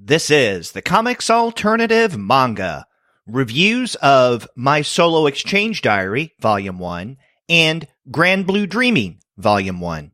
This is the Comics Alternative Manga. Reviews of My Solo Exchange Diary, Volume 1, and Grand Blue Dreaming, Volume 1.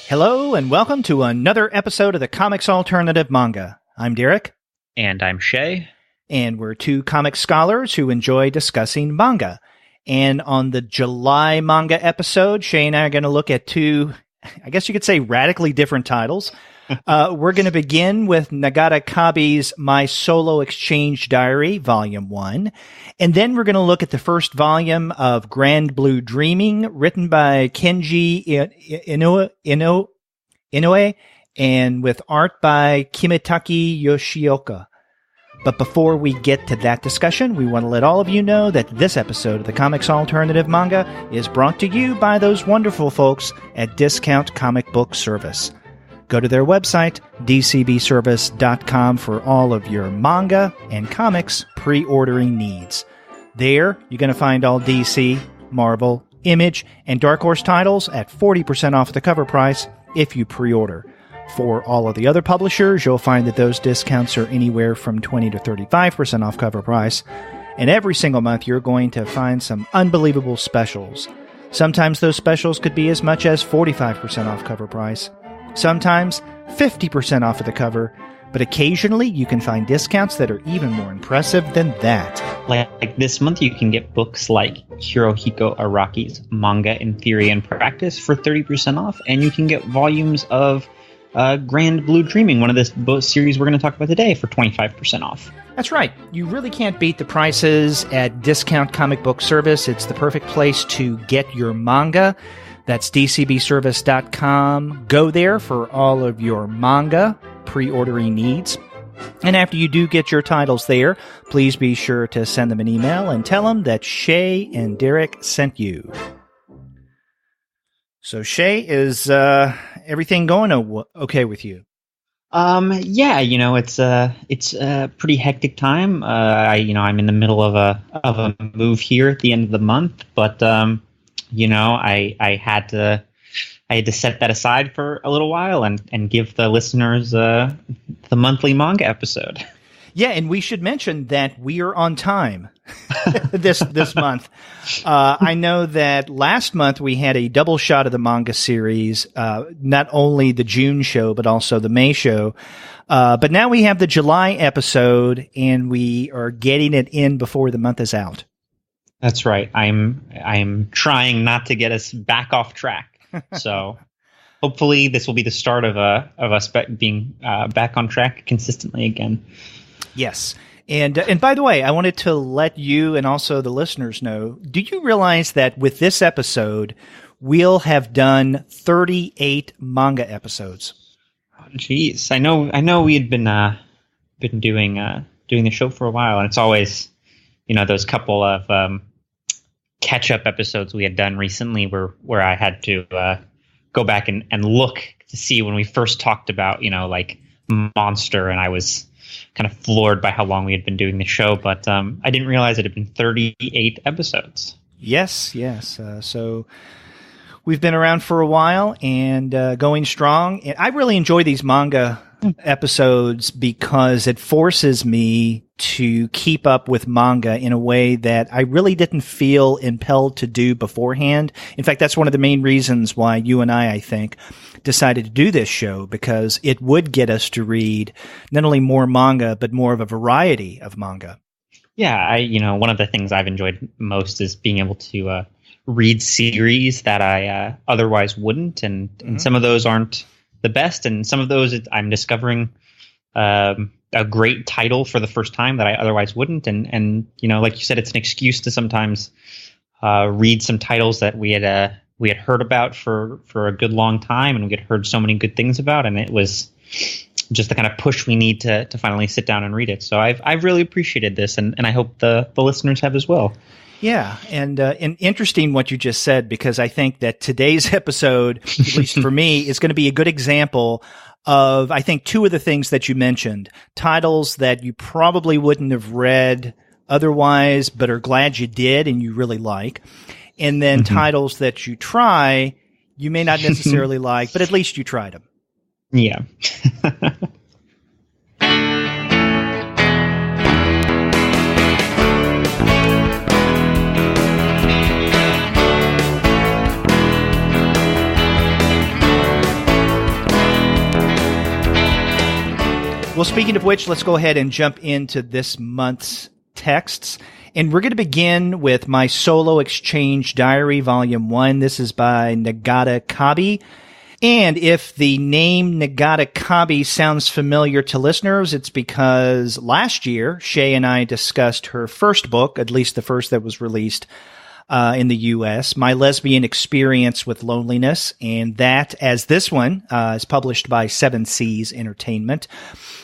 Hello, and welcome to another episode of the Comics Alternative Manga. I'm Derek. And I'm Shea. And we're two comic scholars who enjoy discussing manga. And on the July manga episode, Shea and I are going to look at two, I guess you could say, radically different titles. We're going to begin with Nagata Kabi's My Solo Exchange Diary, Volume 1. And then we're going to look at the first volume of Grand Blue Dreaming, written by Kenji Inoue, and with art by Kimitake Yoshioka. But before we get to that discussion, we want to let all of you know that this episode of the Comics Alternative Manga is brought to you by those wonderful folks at Discount Comic Book Service. Go to their website, dcbservice.com, for all of your manga and comics pre-ordering needs. There, you're going to find all DC, Marvel, Image, and Dark Horse titles at 40% off the cover price if you pre-order. For all of the other publishers, you'll find that those discounts are anywhere from 20 to 35% off cover price. And every single month, you're going to find some unbelievable specials. Sometimes those specials could be as much as 45% off cover price. Sometimes 50% off of the cover, but occasionally you can find discounts that are even more impressive than that. Like this month, you can get books like Hirohiko Araki's Manga in Theory and Practice for 30% off, and you can get volumes of Grand Blue Dreaming, one of this book series we're going to talk about today, for 25% off. That's right. You really can't beat the prices at Discount Comic Book Service. It's the perfect place to get your manga. That's dcbservice.com. Go there for all of your manga pre-ordering needs. And after you do get your titles there, please be sure to send them an email and tell them that Shea and Derek sent you. So, Shea, is everything going okay with you? Yeah, it's a pretty hectic time. I'm in the middle of a move here at the end of the month, but I had to set that aside for a little while and give the listeners the monthly manga episode. Yeah, and we should mention that we are on time this month. I know that last month we had a double shot of the manga series, not only the June show, but also the May show. But now we have the July episode, and we are getting it in before the month is out. That's right. I'm trying not to get us back off track. So hopefully this will be the start of us being back on track consistently again. Yes. And by the way, I wanted to let you and also the listeners know, do you realize that with this episode, we'll have done 38 manga episodes? Oh, geez. I know we had been doing the show for a while, and it's always, those couple of catch-up episodes we had done recently where I had to go back and look to see when we first talked about, like Monster, and I was kind of floored by how long we had been doing the show, but I didn't realize it had been 38 episodes. Yes. So we've been around for a while and going strong. And I really enjoy these manga episodes because it forces me to keep up with manga in a way that I really didn't feel impelled to do beforehand. In fact, that's one of the main reasons why you and I think, decided to do this show, because it would get us to read not only more manga, but more of a variety of manga. Yeah, one of the things I've enjoyed most is being able to read series that I otherwise wouldn't, and some of those aren't the best, and some of those I'm discovering a great title for the first time that I otherwise wouldn't, and like you said, it's an excuse to sometimes read some titles that we had heard about for a good long time, and we had heard so many good things about, and it was just the kind of push we need to finally sit down and read it. So I've really appreciated this, and I hope the listeners have as well. Yeah, and interesting what you just said, because I think that today's episode, at least for me, is going to be a good example of, I think, two of the things that you mentioned, titles that you probably wouldn't have read otherwise, but are glad you did and you really like. And then titles that you try, you may not necessarily like, but at least you tried them. Yeah. Well, speaking of which, let's go ahead and jump into this month's texts. And we're going to begin with my solo Exchange Diary, Volume 1. This is by Nagata Kabi. And if the name Nagata Kabi sounds familiar to listeners, it's because last year, Shea and I discussed her first book, at least the first that was released in the U.S., My Lesbian Experience with Loneliness. And that, as this one, is published by Seven Seas Entertainment.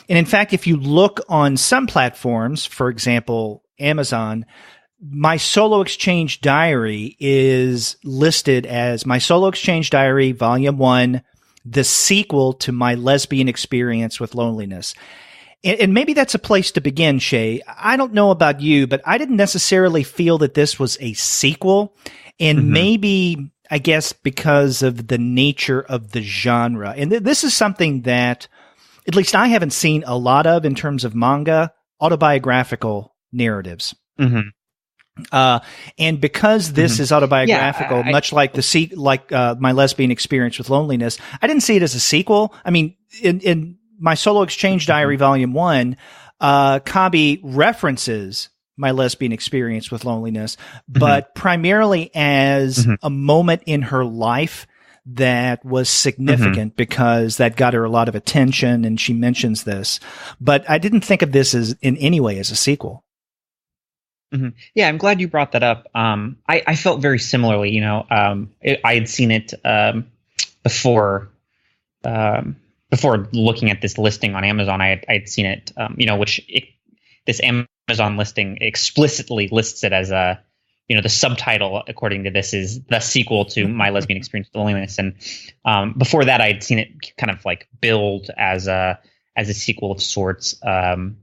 And in fact, if you look on some platforms, for example, Amazon, My Solo Exchange Diary is listed as My Solo Exchange Diary, Volume 1, the sequel to My Lesbian Experience with Loneliness. And maybe that's a place to begin, Shea. I don't know about you, but I didn't necessarily feel that this was a sequel. And maybe, I guess, because of the nature of the genre. And this is something that at least I haven't seen a lot of in terms of manga, autobiographical narratives. And because this is autobiographical, much like My Lesbian Experience with Loneliness, I didn't see it as a sequel. I mean, in My Solo Exchange Diary, Volume 1, Kabi references My Lesbian Experience with Loneliness, but primarily as a moment in her life that was significant because that got her a lot of attention, and she mentions this. But I didn't think of this as in any way as a sequel. Yeah, I'm glad you brought that up. I felt very similarly. You know, I had seen it before looking at this listing on Amazon. I had seen it, this Amazon listing explicitly lists it as a, the subtitle according to this is the sequel to My Lesbian Experience with Loneliness. And before that, I had seen it kind of like billed as a sequel of sorts. And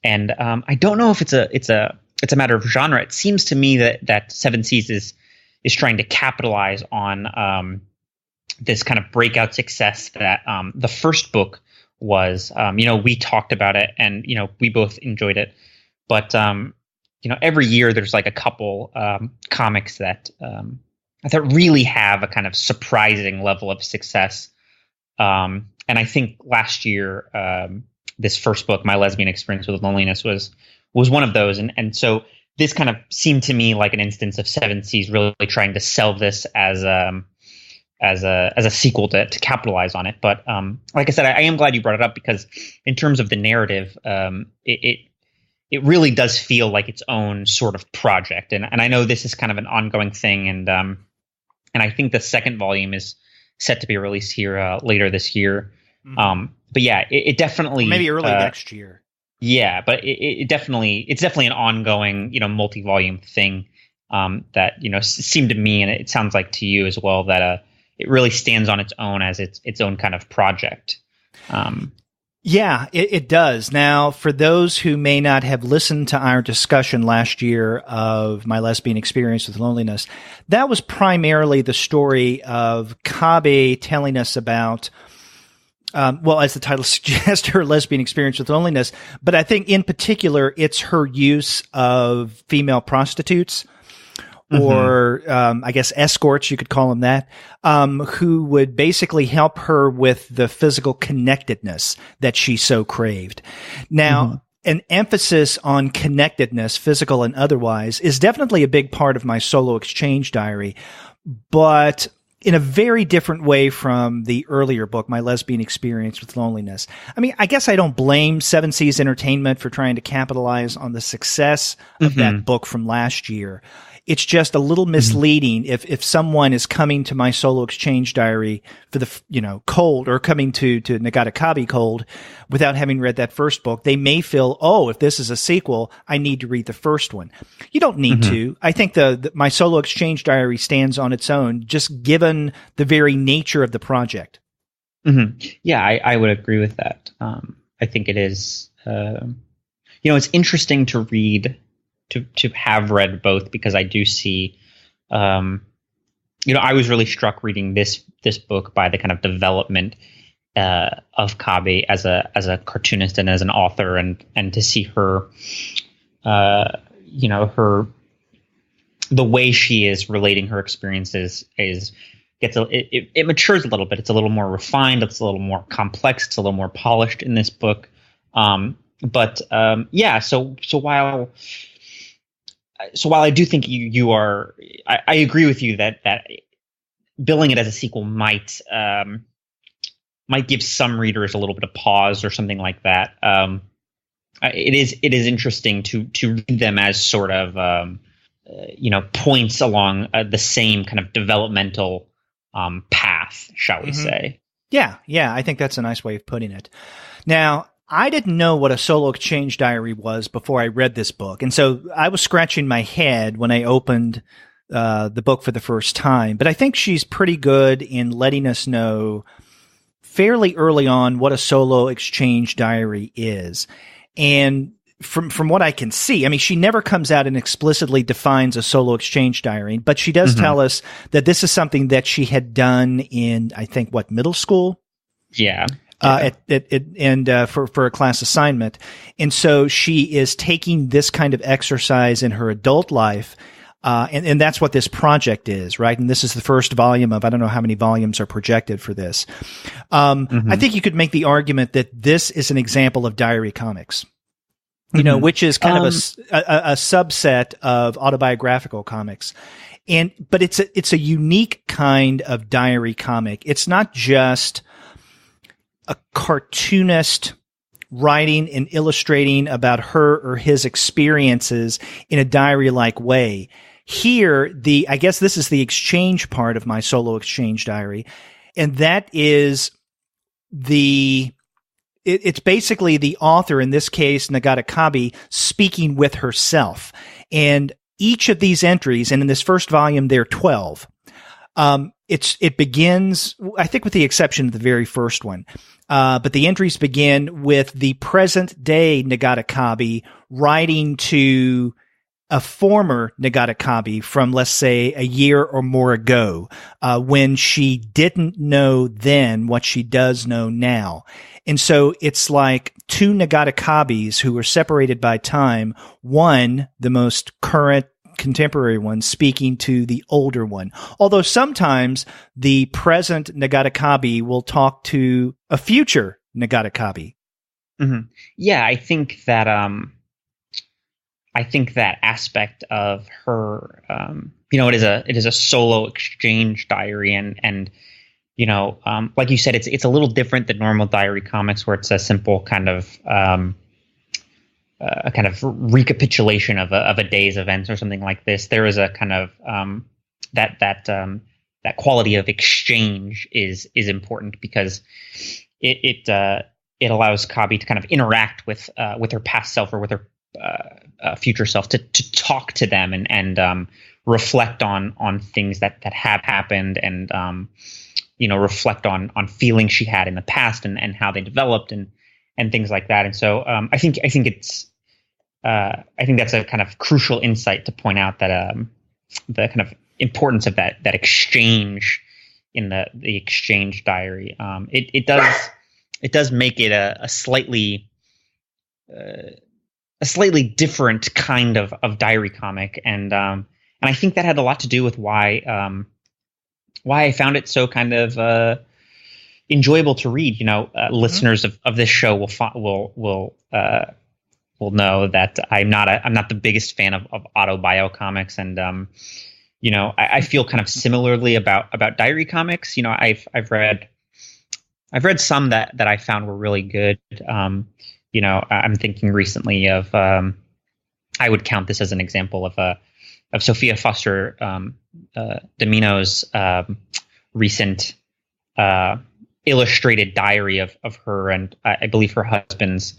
I don't know if it's a matter of genre. It seems to me that Seven Seas is trying to capitalize on this kind of breakout success that the first book was. We talked about it, and we both enjoyed it. But every year there's like a couple comics that really have a kind of surprising level of success. And I think last year, this first book, My Lesbian Experience with Loneliness, was one of those. And so this kind of seemed to me like an instance of Seven Seas really trying to sell this as a sequel to capitalize on it. But like I said, I am glad you brought it up, because in terms of the narrative, it really does feel like its own sort of project. And I know this is kind of an ongoing thing. And I think the second volume is set to be released here later this year. But yeah, it definitely, or maybe early next year. Yeah, but it's definitely an ongoing, multi-volume thing that, seemed to me, and it sounds like to you as well, that it really stands on its own as its own kind of project. Yeah, it does. Now, for those who may not have listened to our discussion last year of My Lesbian Experience with Loneliness, that was primarily the story of Kabi telling us about, as the title suggests, her lesbian experience with loneliness. But I think in particular, it's her use of female prostitutes, or I guess escorts, you could call them that, who would basically help her with the physical connectedness that she so craved. Now, an emphasis on connectedness, physical and otherwise, is definitely a big part of My Solo Exchange Diary, but in a very different way from the earlier book, My Lesbian Experience with Loneliness. I mean, I guess I don't blame Seven Seas Entertainment for trying to capitalize on the success of that book from last year. It's just a little misleading if someone is coming to My Solo Exchange Diary for the, cold, or coming to Nagata Kabi cold without having read that first book. They may feel, if this is a sequel, I need to read the first one. You don't need to. I think the My Solo Exchange Diary stands on its own, just given the very nature of the project. Yeah, I would agree with that. I think it is, it's interesting to read, to have read both, because I do see, I was really struck reading this book by the kind of development of Kabi as a cartoonist and as an author, and to see her, her, the way she is relating her experiences it matures a little bit. It's a little more refined. It's a little more complex. It's a little more polished in this book. So while I do think you are, I agree with you that billing it as a sequel might give some readers a little bit of pause or something like that. It is interesting to read them as sort of points along the same kind of developmental path, shall we say. Yeah, I think that's a nice way of putting it. Now, I didn't know what a solo exchange diary was before I read this book, and so I was scratching my head when I opened the book for the first time, but I think she's pretty good in letting us know fairly early on what a solo exchange diary is. And from what I can see, I mean, she never comes out and explicitly defines a solo exchange diary, but she does tell us that this is something that she had done in, I think, middle school? Yeah. For a class assignment. And so she is taking this kind of exercise in her adult life. And that's what this project is, right? And this is the first volume of, I don't know how many volumes are projected for this. I think you could make the argument that this is an example of diary comics. Which is kind of a subset of autobiographical comics. But it's a unique kind of diary comic. It's not just a cartoonist writing and illustrating about her or his experiences in a diary-like way. Here, I guess this is the exchange part of my solo exchange diary, and that is it's basically the author, in this case, Nagata Kabi, speaking with herself. And each of these entries, and in this first volume, there are 12. It begins, I think with the exception of the very first one, but the entries begin with the present day Nagata Kabi writing to a former Nagata Kabi from, let's say, a year or more ago, when she didn't know then what she does know now. And so it's like two Nagata Kabis who were separated by time, one, the most current contemporary one, speaking to the older one. Although sometimes the present Nagata Kabi will talk to a future Nagata Kabi. Yeah, I think that aspect of her, it is a solo exchange diary, and like you said, it's a little different than normal diary comics, where it's a simple kind of a kind of recapitulation of a day's events or something like this. There is a kind of that quality of exchange is important, because it allows Kabi to kind of interact with her past self, or with her future self, to talk to them and reflect on things that have happened, and reflect on feelings she had in the past, and how they developed, and things like that. And so I think that's a kind of crucial insight to point out, that the kind of importance of that exchange in the exchange diary. It does make it a slightly different kind of diary comic, and I think that had a lot to do with why I found it so kind of enjoyable to read. Listeners of this show will know that I'm not the biggest fan of autobio comics, and I feel kind of similarly about diary comics. I've read some that I found were really good. I'm thinking recently of, I would count this as an example of Sophia Foster Domino's recent illustrated diary of her and I believe her husband's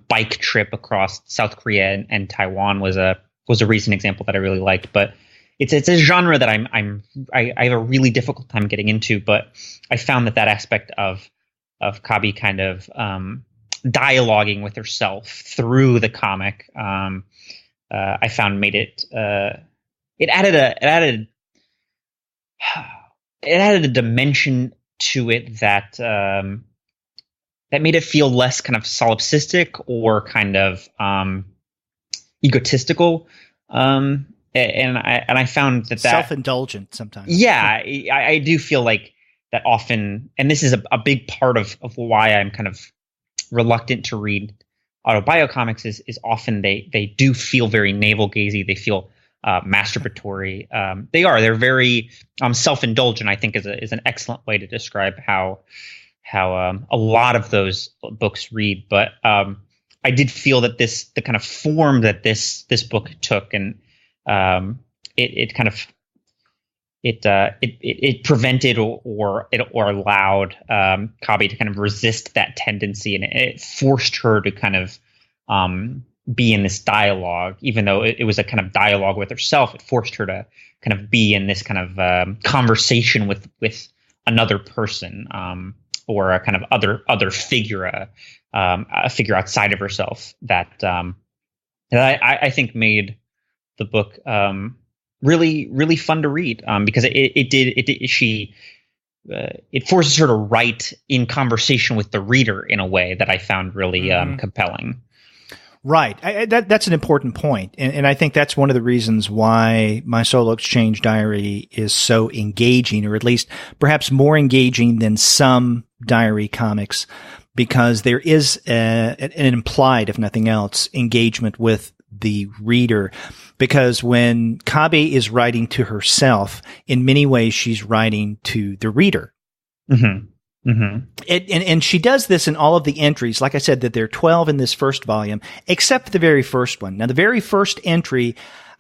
bike trip across South Korea and Taiwan was a recent example that I really liked. But it's a genre that I have a really difficult time getting into, but I found that aspect of Kabi kind of dialoguing with herself through the comic, I found made it added a dimension to it that made it feel less kind of solipsistic or kind of egotistical. And I found that self-indulgent sometimes. Yeah, I do feel like that often, and this is a big part of why I'm kind of reluctant to read autobio comics is often they do feel very navel-gazy. They feel masturbatory. They're very self-indulgent, I think is an excellent way to describe how a lot of those books read. But I did feel that the kind of form that this book took, and it prevented or allowed Kabi to kind of resist that tendency, and it forced her to kind of be in this dialogue, even though it was a kind of dialogue with herself. It forced her to kind of be in this kind of conversation with another person, or a kind of other figure, a figure outside of herself that I think made the book really, really fun to read, because it forces her to write in conversation with the reader in a way that I found really compelling. Right. That's an important point. And I think that's one of the reasons why my solo Exchange Diary is so engaging, or at least perhaps more engaging than some diary comics, because there is an implied, if nothing else, engagement with the reader. Because when Kabi is writing to herself, in many ways she's writing to the reader. Mm-hmm. Mm-hmm. And she does this in all of the entries. Like I said, that there are 12 in this first volume, except the very first one. Now, the very first entry,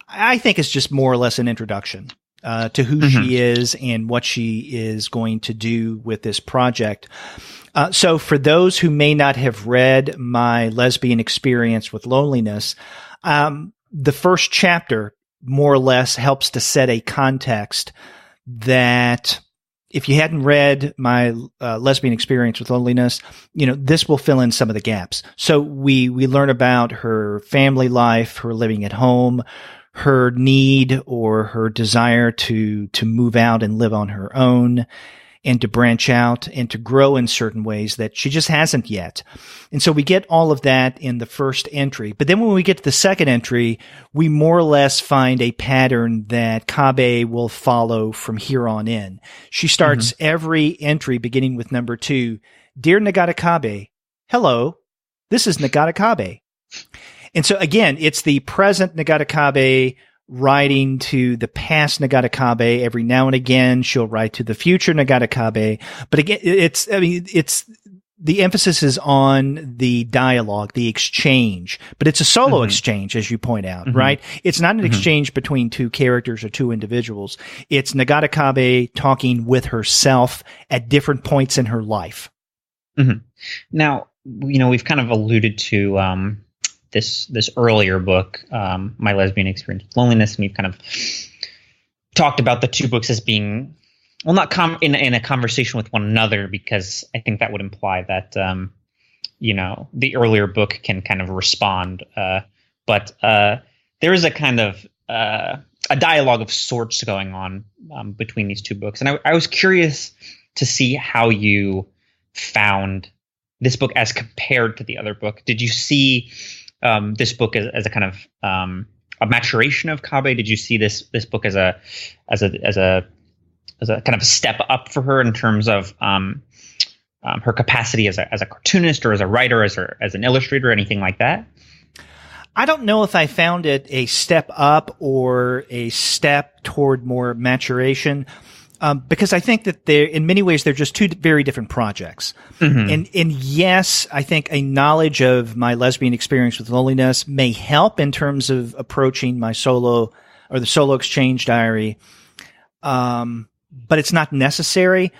I think, is just more or less an introduction to who she is and what she is going to do with this project. So for those who may not have read My Lesbian Experience with Loneliness, the first chapter more or less helps to set a context that, if you hadn't read My Lesbian Experience with Loneliness, this will fill in some of the gaps. So we learn about her family life, her living at home, her need or her desire to move out and live on her own, and to branch out and to grow in certain ways that she just hasn't yet. And so we get all of that in the first entry. But then when we get to the second entry, we more or less find a pattern that Kabi will follow from here on in. She starts every entry beginning with number 2. Dear Nagata Kabi, hello, this is Nagata Kabi. And so again, it's the present Nagata Kabi writing to the past Nagata Kabi. Every now and again, she'll write to the future Nagata Kabi. But again, it's the emphasis is on the dialogue, the exchange, but it's a solo exchange, as you point out, right? It's not an exchange between two characters or two individuals. It's Nagata Kabi talking with herself at different points in her life. Now, we've kind of alluded to, this earlier book, My Lesbian Experience with Loneliness, and we've kind of talked about the two books as being, well, not in a conversation with one another, because I think that would imply that the earlier book can kind of respond, but there is a kind of a dialogue of sorts going on between these two books, and I was curious to see how you found this book as compared to the other book. Did you see this book as a kind of a maturation of Kabi? Did you see this book as a kind of a step up for her in terms of her capacity as a cartoonist, or as a writer, as an illustrator, anything like that? I don't know if I found it a step up or a step toward more maturation. Because I think that in many ways, they're just two very different projects. And yes, I think a knowledge of My Lesbian Experience with Loneliness may help in terms of approaching my solo, or the solo Exchange Diary. But it's not necessary.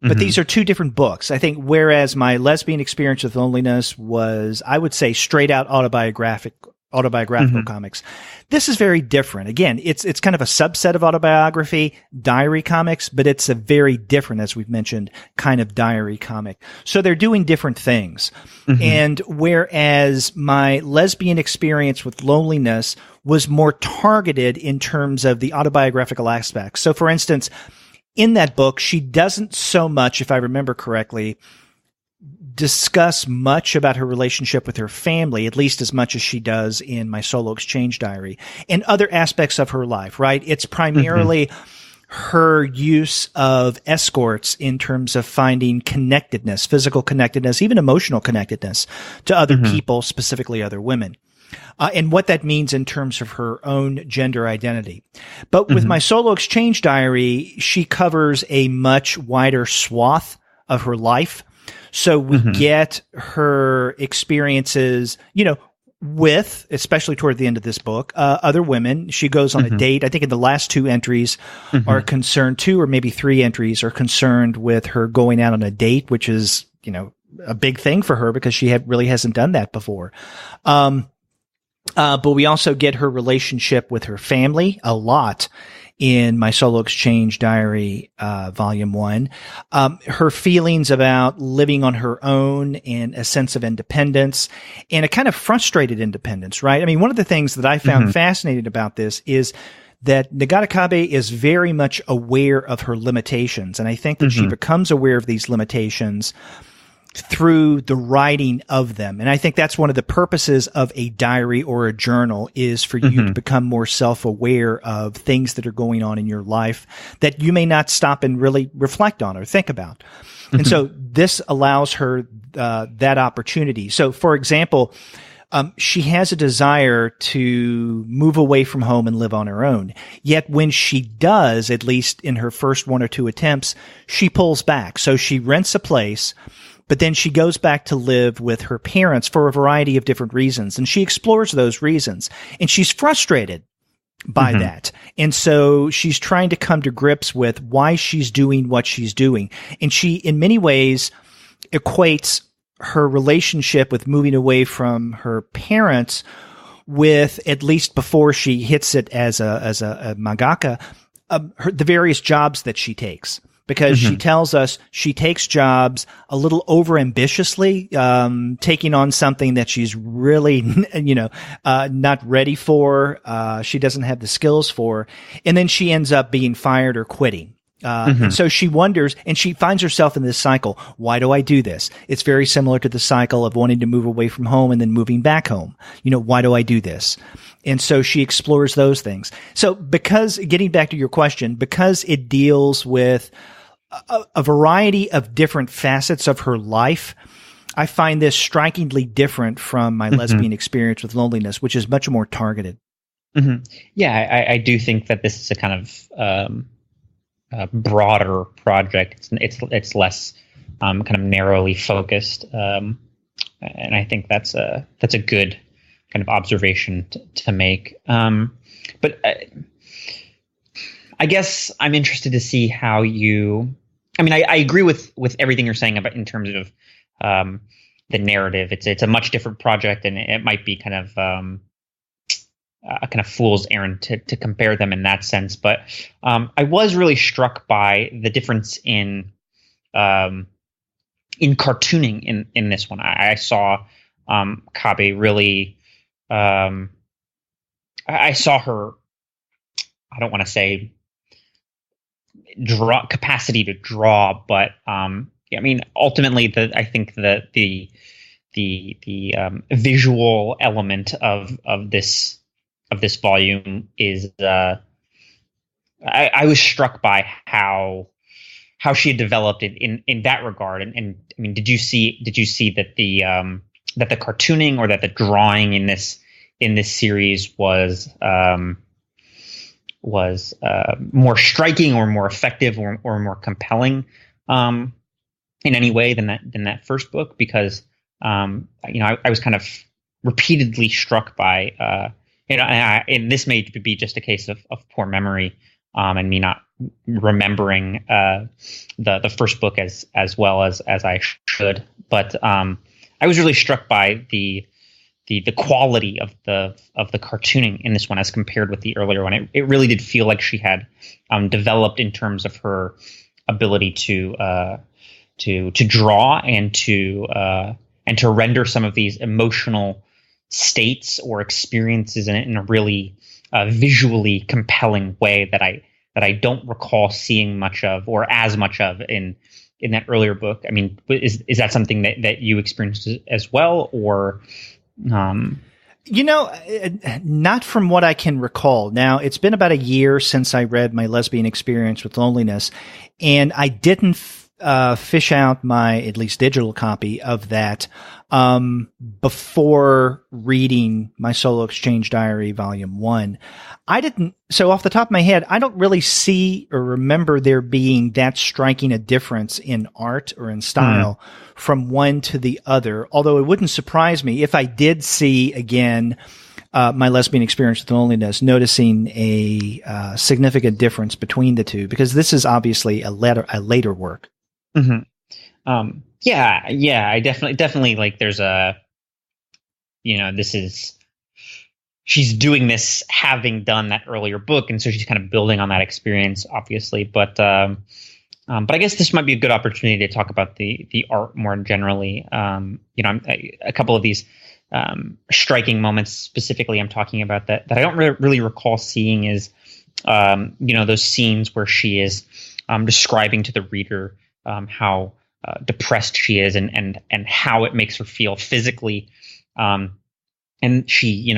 But these are two different books. I think whereas My Lesbian Experience with Loneliness was, I would say, straight out autobiographical, autobiographical comics. This is very different. Again, it's kind of a subset of autobiography, diary comics, but it's a very different, as we've mentioned, kind of diary comic. So they're doing different things. And whereas My Lesbian Experience with Loneliness was more targeted in terms of the autobiographical aspects. So for instance, in that book, she doesn't so much, if I remember correctly, discuss much about her relationship with her family, at least as much as she does in My Solo Exchange Diary, and other aspects of her life, right? It's primarily her use of escorts in terms of finding connectedness, physical connectedness, even emotional connectedness to other people, specifically other women. And what that means in terms of her own gender identity. But with My Solo Exchange Diary, she covers a much wider swath of her life. So we get her experiences, you know, with, especially toward the end of this book, other women. She goes on a date. I think in the last two entries are concerned, two or maybe three entries are concerned with her going out on a date, which is, you know, a big thing for her because she really hasn't done that before. But we also get her relationship with her family a lot in My Solo Exchange Diary, Volume 1. Her feelings about living on her own and a sense of independence and a kind of frustrated independence, right? I mean, one of the things that I found fascinating about this is that Nagata Kabi is very much aware of her limitations. And I think that she becomes aware of these limitations through the writing of them. And I think that's one of the purposes of a diary or a journal is for you to become more self-aware of things that are going on in your life that you may not stop and really reflect on or think about. And so this allows her that opportunity. So for example, she has a desire to move away from home and live on her own. Yet when she does, at least in her first one or two attempts, she pulls back. So she rents a place, but then she goes back to live with her parents for a variety of different reasons. And she explores those reasons. And she's frustrated by that. And so she's trying to come to grips with why she's doing what she's doing. And she, in many ways, equates her relationship with moving away from her parents with, at least before she hits it as a mangaka, the various jobs that she takes. Because she tells us she takes jobs a little over ambitiously, taking on something that she's really, not ready for. She doesn't have the skills for. And then she ends up being fired or quitting. And so she wonders, and she finds herself in this cycle. Why do I do this? It's very similar to the cycle of wanting to move away from home and then moving back home. Why do I do this? And so she explores those things. So because, getting back to your question, because it deals with a variety of different facets of her life, I find this strikingly different from My Lesbian Experience with Loneliness, which is much more targeted. Yeah, I do think that this is a kind of broader project. It's less kind of narrowly focused, and I think that's a good kind of observation to make. But I guess I'm interested to see how you. I mean, I agree with everything you're saying about in terms of the narrative. It's a much different project, and it might be kind of a kind of fool's errand to compare them in that sense. But I was really struck by the difference in cartooning in this one. I saw Kabi really. I saw her. I don't want to say capacity to draw, but I mean, ultimately, I think that the visual element of this volume is. I was struck by how she had developed it in that regard, and I mean, did you see that the cartooning or that the drawing in this series was more striking or more effective or more compelling in any way than that first book? Because I was kind of repeatedly struck by and this may be just a case of poor memory and me not remembering the first book as well as I should, but I was really struck by the the quality of the cartooning in this one as compared with the earlier one. It really did feel like she had developed in terms of her ability to draw and to render some of these emotional states or experiences in a really visually compelling way that I don't recall seeing much of or as much of in that earlier book. I mean, is that something that you experienced as well, or? Not from what I can recall. Now, it's been about a year since I read My Lesbian Experience with Loneliness, and I didn't fish out my, at least digital copy of that before reading my Solo Exchange Diary Volume 1. So off the top of my head, I don't really see or remember there being that striking a difference in art or in style from one to the other, although it wouldn't surprise me if I did see, again, My Lesbian Experience with Loneliness, noticing a significant difference between the two, because this is obviously a later work. Mm-hmm. Yeah, I definitely like there's she's doing this having done that earlier book, and so she's kind of building on that experience, obviously. But I guess this might be a good opportunity to talk about the art more generally. A couple of these striking moments specifically I'm talking about that I don't really recall seeing is those scenes where she is describing to the reader how depressed she is and how it makes her feel physically, and she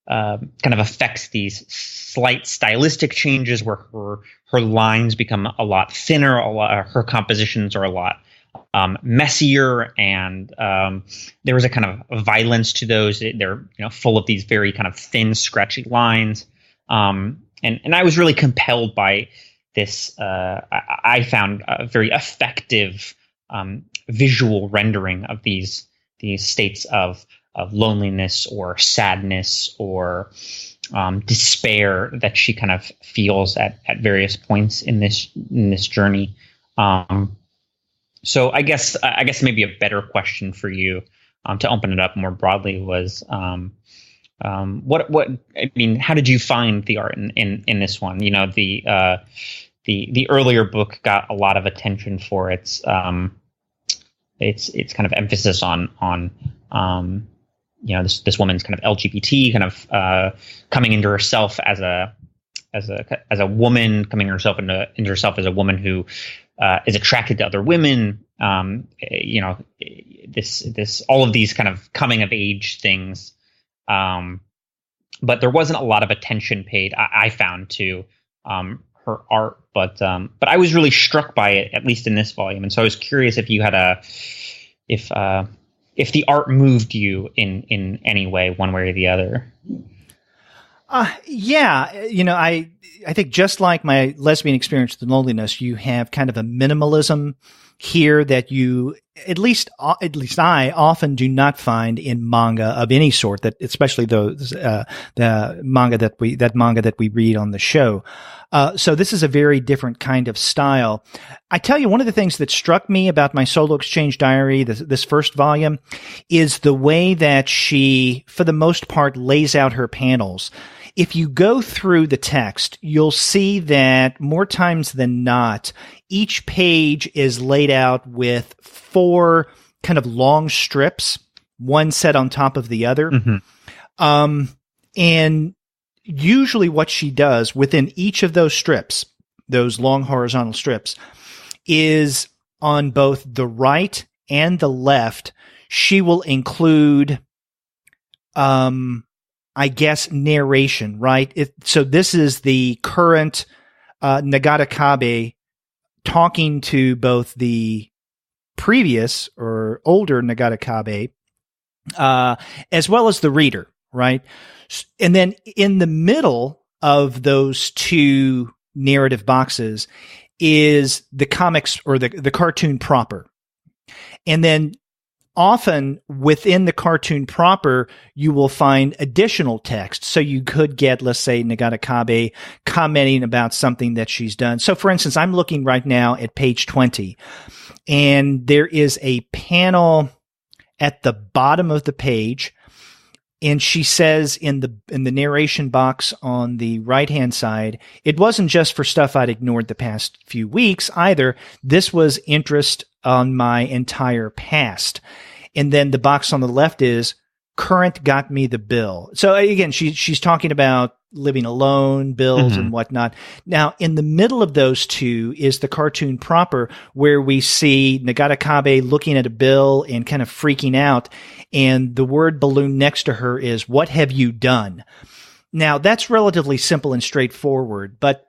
kind of affects these slight stylistic changes where her lines become a lot thinner, her compositions are a lot messier, and there was a kind of violence to those. They're full of these very kind of thin, scratchy lines, and I was really compelled by this. I found a very effective visual rendering of these states of loneliness or sadness or despair that she kind of feels at various points in this journey. So I guess maybe a better question for you to open it up more broadly was what I mean, how did you find the art in this one? The earlier book got a lot of attention for its kind of emphasis on this woman's kind of LGBT kind of coming into herself as a woman, coming into herself as a woman who is attracted to other women. This all of these kind of coming of age things. But there wasn't a lot of attention paid, I found, to her art. But I was really struck by it, at least in this volume. And so I was curious if you had if the art moved you in any way, one way or the other. Yeah. I think just like My Lesbian Experience with Loneliness, you have kind of a minimalism here that you, at least I often do not find in manga of any sort, that especially those, the manga that we read on the show. So this is a very different kind of style. I tell you, one of the things that struck me about my Solo Exchange Diary, this first volume, is the way that she, for the most part, lays out her panels. If you go through the text, you'll see that more times than not, each page is laid out with 4 kind of long strips, one set on top of the other. Mm-hmm. And usually what she does within each of those strips, those long horizontal strips, is on both the right and the left, she will include, I guess, narration, right? So this is the current Nagata Kabi talking to both the previous or older Nagata Kabi, as well as the reader, right? And then in the middle of those two narrative boxes is the comics or the cartoon proper. And then often within the cartoon proper, you will find additional text. So you could get, let's say, Nagata Kabi commenting about something that she's done. So for instance, I'm looking right now at page 20, and there is a panel at the bottom of the page And she says in the narration box on the right-hand side, it wasn't just for stuff I'd ignored the past few weeks either. This was interest on my entire past. And then the box on the left is current got me the bill. So again, she's talking about living alone, bills and whatnot. Now, in the middle of those two is the cartoon proper, where we see Nagata Kabi looking at a bill and kind of freaking out. And the word balloon next to her is, "What have you done?" Now, that's relatively simple and straightforward, but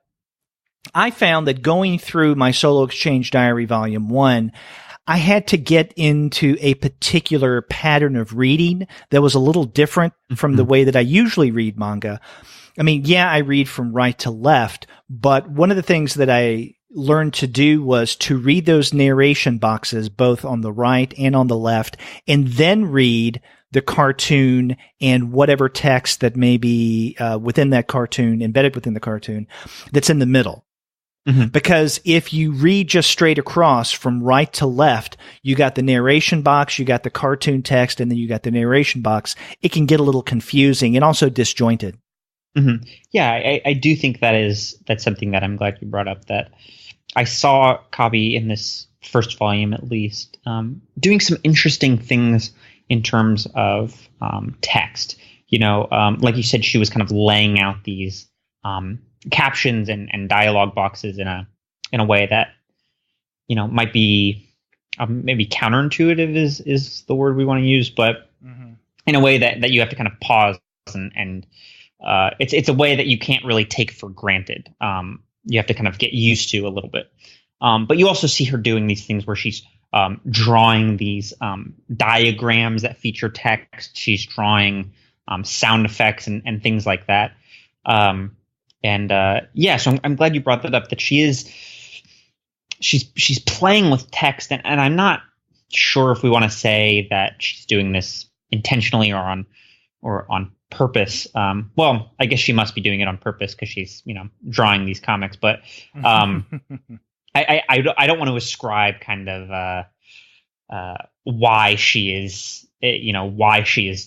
I found that going through my Solo Exchange Diary Volume 1, I had to get into a particular pattern of reading that was a little different from the way that I usually read manga. I mean, yeah, I read from right to left, but one of the things that I learned to do was to read those narration boxes both on the right and on the left, and then read the cartoon and whatever text that may be within that cartoon, embedded within the cartoon, that's in the middle. Because if you read just straight across from right to left, you got the narration box, you got the cartoon text, and then you got the narration box. It can get a little confusing and also disjointed. Yeah, I do think that's something that I'm glad you brought up, that I saw Kabi in this first volume, at least, doing some interesting things in terms of text. Like you said, she was kind of laying out these captions and dialogue boxes in a way that might be maybe counterintuitive is the word we want to use, but in a way that you have to kind of pause and it's a way that you can't really take for granted. You have to kind of get used to a little bit. But you also see her doing these things where she's drawing these diagrams that feature text. She's drawing sound effects and things like that. So I'm glad you brought that up, that she's playing with text, and I'm not sure if we want to say that she's doing this intentionally or on purpose. Well, I guess she must be doing it on purpose because she's drawing these comics, but I don't want to ascribe kind of why she is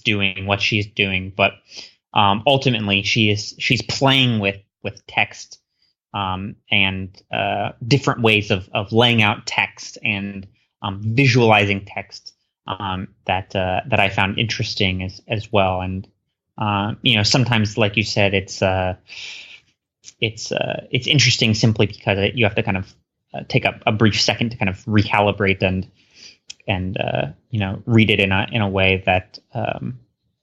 doing what she's doing, but ultimately she's playing with text and different ways of laying out text and visualizing text that I found interesting as well. And sometimes, like you said, it's interesting simply because you have to kind of take a brief second to kind of recalibrate and read it in a way that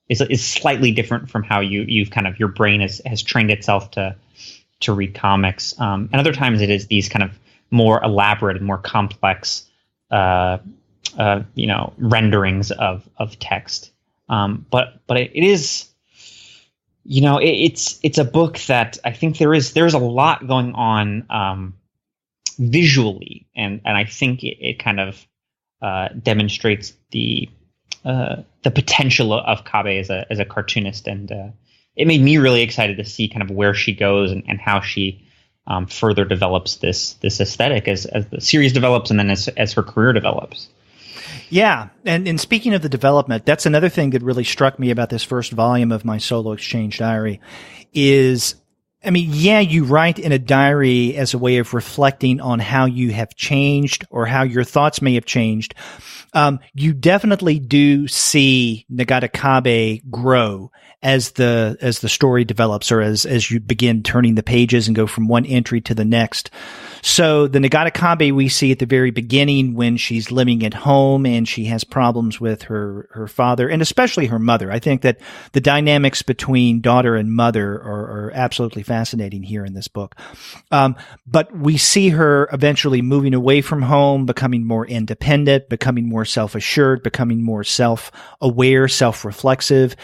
is slightly different from how you've kind of, your brain has trained itself to read comics. And other times it is these kind of more elaborate and more complex renderings of text. But it is, it's a book that I think there's a lot going on visually, and I think it kind of demonstrates the potential of Kabi as a cartoonist, and it made me really excited to see kind of where she goes and how she further develops this aesthetic as the series develops, and then as her career develops. Yeah, and speaking of the development, that's another thing that really struck me about this first volume of my Solo Exchange Diary is, I mean, yeah, you write in a diary as a way of reflecting on how you have changed or how your thoughts may have changed. You definitely do see Nagata Kabi grow as the story develops, or as you begin turning the pages and go from one entry to the next. So the Nagata Kabi we see at the very beginning, when she's living at home and she has problems with her father and especially her mother. I think that the dynamics between daughter and mother are absolutely fascinating here in this book. But we see her eventually moving away from home, becoming more independent, becoming more self-assured, becoming more self-aware, self-reflexive.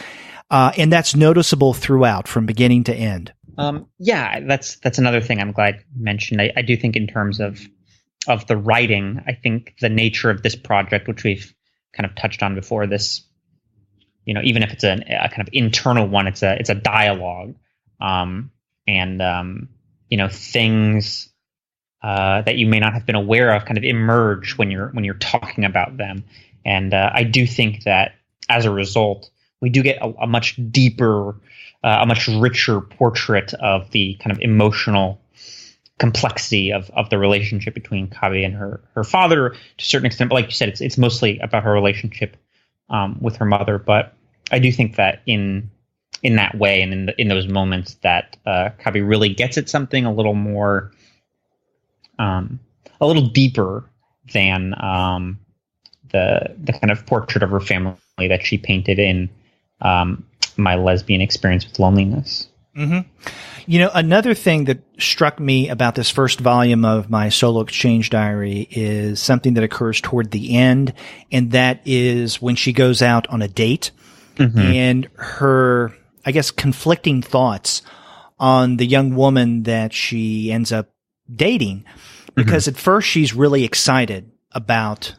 And that's noticeable throughout from beginning to end. Yeah, that's another thing I'm glad you mentioned. I do think in terms of the writing, I think the nature of this project, which we've kind of touched on before, this, even if it's a kind of internal one, it's a dialogue, things that you may not have been aware of kind of emerge when you're talking about them. And I do think that as a result, we do get a much deeper, a much richer portrait of the kind of emotional complexity of the relationship between Kabi and her father to a certain extent. But like you said, it's mostly about her relationship with her mother. But I do think that in that way and in those moments that Kabi really gets at something a little more, a little deeper than the kind of portrait of her family that she painted in My Lesbian Experience with Loneliness. Mm-hmm. You know, another thing that struck me about this first volume of my solo exchange diary is something that occurs toward the end, and that is when she goes out on a date and her, I guess, conflicting thoughts on the young woman that she ends up dating. Because at first she's really excited about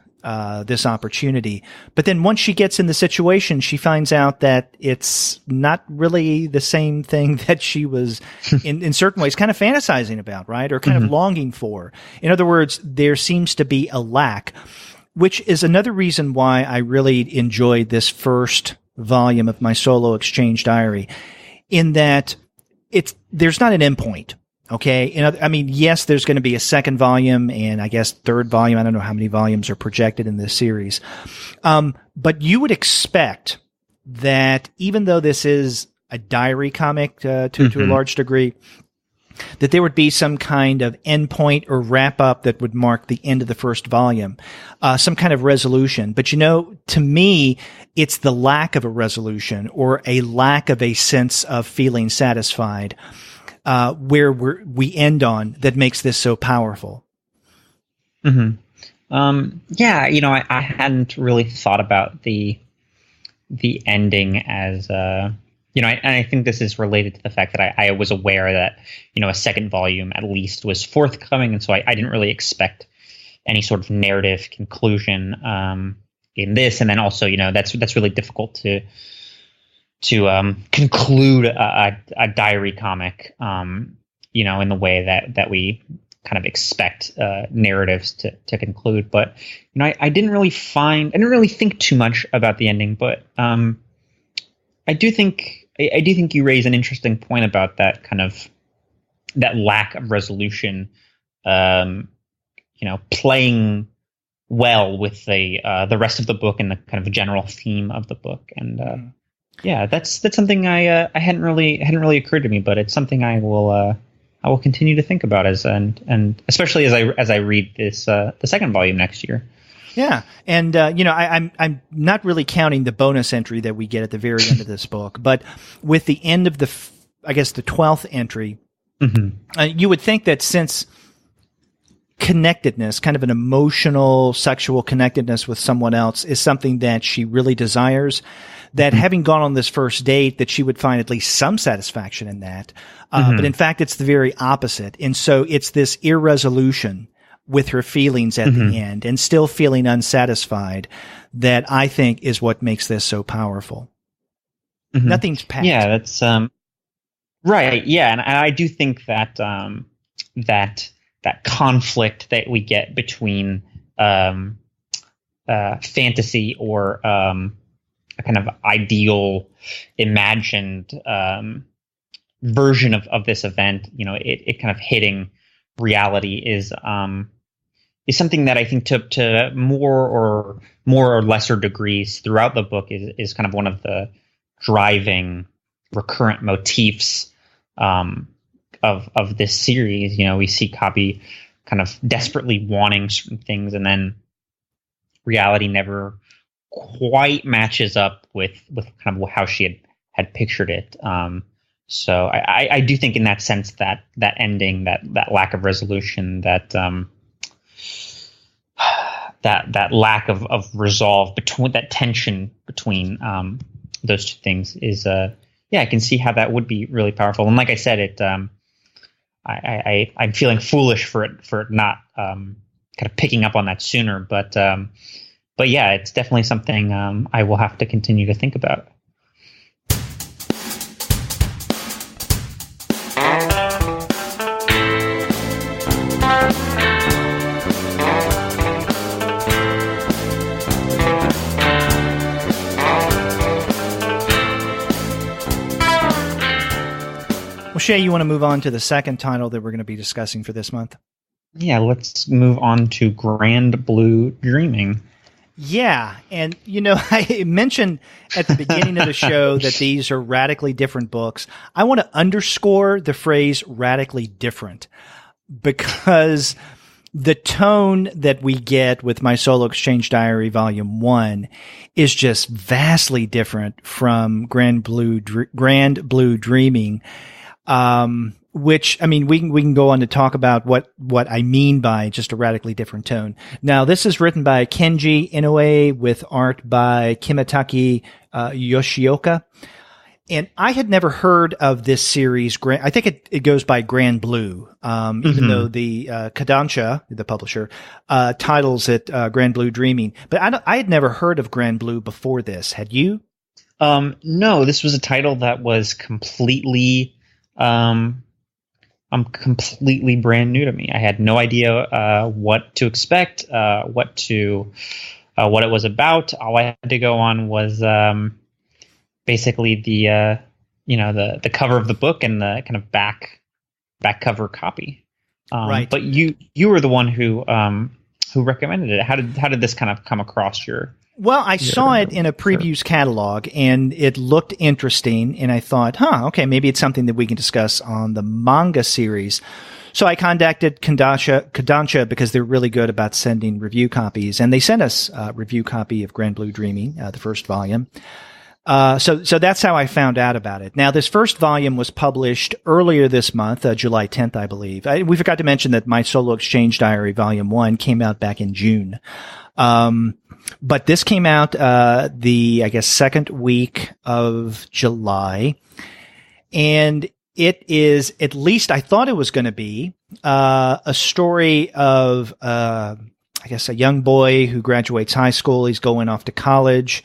this opportunity. But then once she gets in the situation, she finds out that it's not really the same thing that she was in certain ways kind of fantasizing about, right? Or kind of longing for. In other words, there seems to be a lack, which is another reason why I really enjoyed this first volume of my solo exchange diary, in that there's not an endpoint. Okay. I mean, yes, there's going to be a second volume and I guess third volume. I don't know how many volumes are projected in this series. But you would expect that even though this is a diary comic, to a large degree, that there would be some kind of endpoint or wrap up that would mark the end of the first volume, some kind of resolution. But you know, to me, it's the lack of a resolution or a lack of a sense of feeling satisfied, where we end on, that makes this so powerful. Yeah, you know, I hadn't really thought about the ending as, you know, and I think this is related to the fact that I was aware that, you know, a second volume at least was forthcoming, and so I didn't really expect any sort of narrative conclusion in this. And then also, you know, that's really difficult to conclude a diary comic, you know, in the way that we kind of expect narratives to conclude. But, you know, I didn't really think too much about the ending, but I do think you raise an interesting point about that kind of that lack of resolution, you know, playing well with the rest of the book and the kind of general theme of the book. And yeah, that's something I hadn't really occurred to me, but it's something I will continue to think about and especially as I read this the second volume next year. Yeah, and you know, I'm not really counting the bonus entry that we get at the very end of this book, but with the end of the 12th entry, you would think that since connectedness, kind of an emotional, sexual connectedness with someone else, is something that she really desires, that having gone on this first date, that she would find at least some satisfaction in that. But in fact, it's the very opposite. And so it's this irresolution with her feelings at the end and still feeling unsatisfied that I think is what makes this so powerful. Nothing's packed. Yeah, that's right. Yeah, and I do think that that conflict that we get between fantasy or a kind of ideal, imagined version of this event, you know, it kind of hitting reality is something that I think to more or lesser degrees throughout the book is kind of one of the driving recurrent motifs of this series. You know, we see Kabi kind of desperately wanting certain things, and then reality never quite matches up with kind of how she had pictured it. So I do think in that sense that ending, that lack of resolution, that lack of resolve between that tension between those two things is I can see how that would be really powerful. And like I said, I'm feeling foolish for it not kind of picking up on that sooner. But yeah, it's definitely something I will have to continue to think about. Shea, you want to move on to the second title that we're going to be discussing for this month? Yeah, let's move on to Grand Blue Dreaming. Yeah, and I mentioned at the beginning of the show that these are radically different books. I want to underscore the phrase radically different because the tone that we get with my solo Exchange Diary Volume 1 is just vastly different from Grand Blue Dreaming. Which, I mean, we can go on to talk about what I mean by just a radically different tone. Now, this is written by Kenji Inoue with art by Kimitake, Yoshioka. And I had never heard of this series. I think it goes by Grand Blue, even though the Kodansha, the publisher, titles it Grand Blue Dreaming. But I had never heard of Grand Blue before this. Had you? No, this was a title that was completely completely brand new to me. I had no idea what to expect, what it was about. All I had to go on was basically the cover of the book and the kind of back cover copy. Right. But you were the one who recommended it. How did this kind of come across your? Well, I saw it in a previews catalog, and it looked interesting, and I thought, okay, maybe it's something that we can discuss on the manga series. So I contacted Kodansha because they're really good about sending review copies, and they sent us a review copy of Grand Blue Dreaming, the first volume. So that's how I found out about it. Now, this first volume was published earlier this month, July 10th, I believe. We forgot to mention that my solo Exchange Diary Volume 1 came out back in June. But this came out the second week of July, and it is, at least I thought it was going to be a story of a young boy who graduates high school. He's going off to college,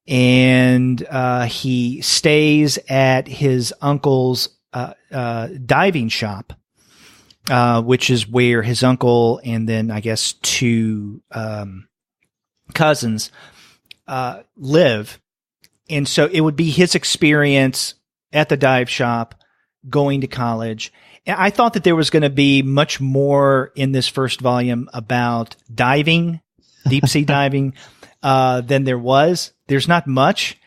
and he stays at his uncle's diving shop, which is where his uncle and then I guess two cousins live. And so it would be his experience at the dive shop, going to college. And I thought that there was going to be much more in this first volume about diving, deep sea diving, than there was. There's not much.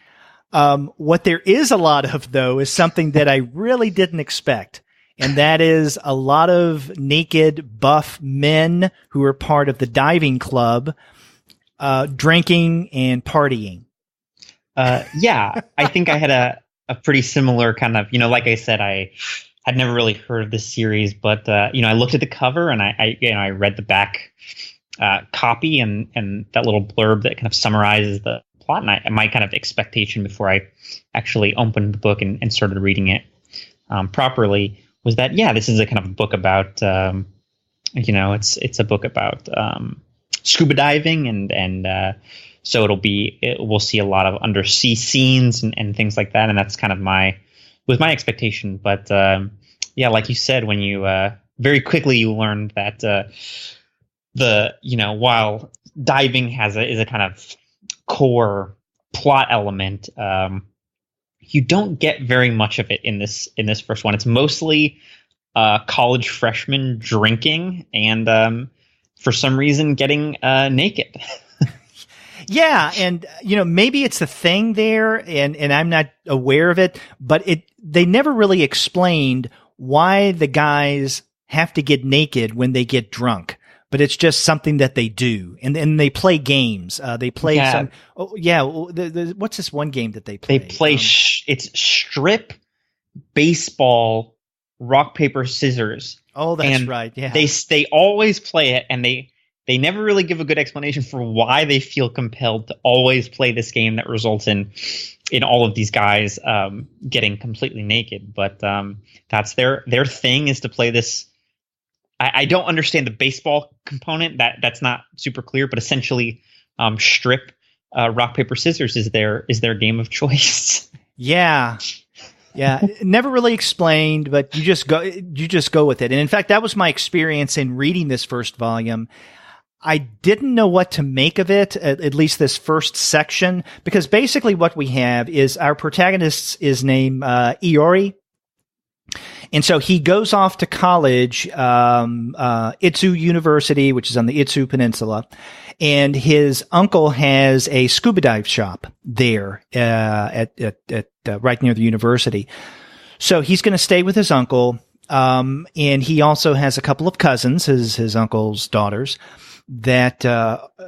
What there is a lot of, though, is something that I really didn't expect. And that is a lot of naked, buff men who are part of the diving club, drinking and partying. Yeah, I think I had a pretty similar kind of, like I said, I had never really heard of this series, but, I looked at the cover and I read the back copy and that little blurb that kind of summarizes the plot. And my kind of expectation before I actually opened the book and started reading it properly was that, yeah, this is a kind of book about, it's a book about scuba diving and so we'll see a lot of undersea scenes and things like that. And that's kind of my expectation. But yeah, like you said, when you very quickly you learned that while diving is a kind of core plot element, you don't get very much of it in this first one. It's mostly college freshmen drinking and for some reason getting naked. Yeah, and maybe it's a thing there, and I'm not aware of it, but they never really explained why the guys have to get naked when they get drunk. But it's just something that they do, and they play games. They play some. Oh yeah, what's this one game that they play? They play it's strip, baseball, rock paper scissors. Oh, that's right. Yeah, they always play it, and they never really give a good explanation for why they feel compelled to always play this game that results in all of these guys getting completely naked. But that's their thing, is to play this. I don't understand the baseball component. That's not super clear, but essentially, strip, rock paper scissors is their game of choice. Yeah, never really explained, but you just go with it. And in fact, that was my experience in reading this first volume. I didn't know what to make of it, at least this first section, because basically what we have is our protagonist is named Iori. And so he goes off to college, Itsu University, which is on the Itsu Peninsula, and his uncle has a scuba dive shop there at right near the university. So he's going to stay with his uncle, and he also has a couple of cousins, his uncle's daughters, that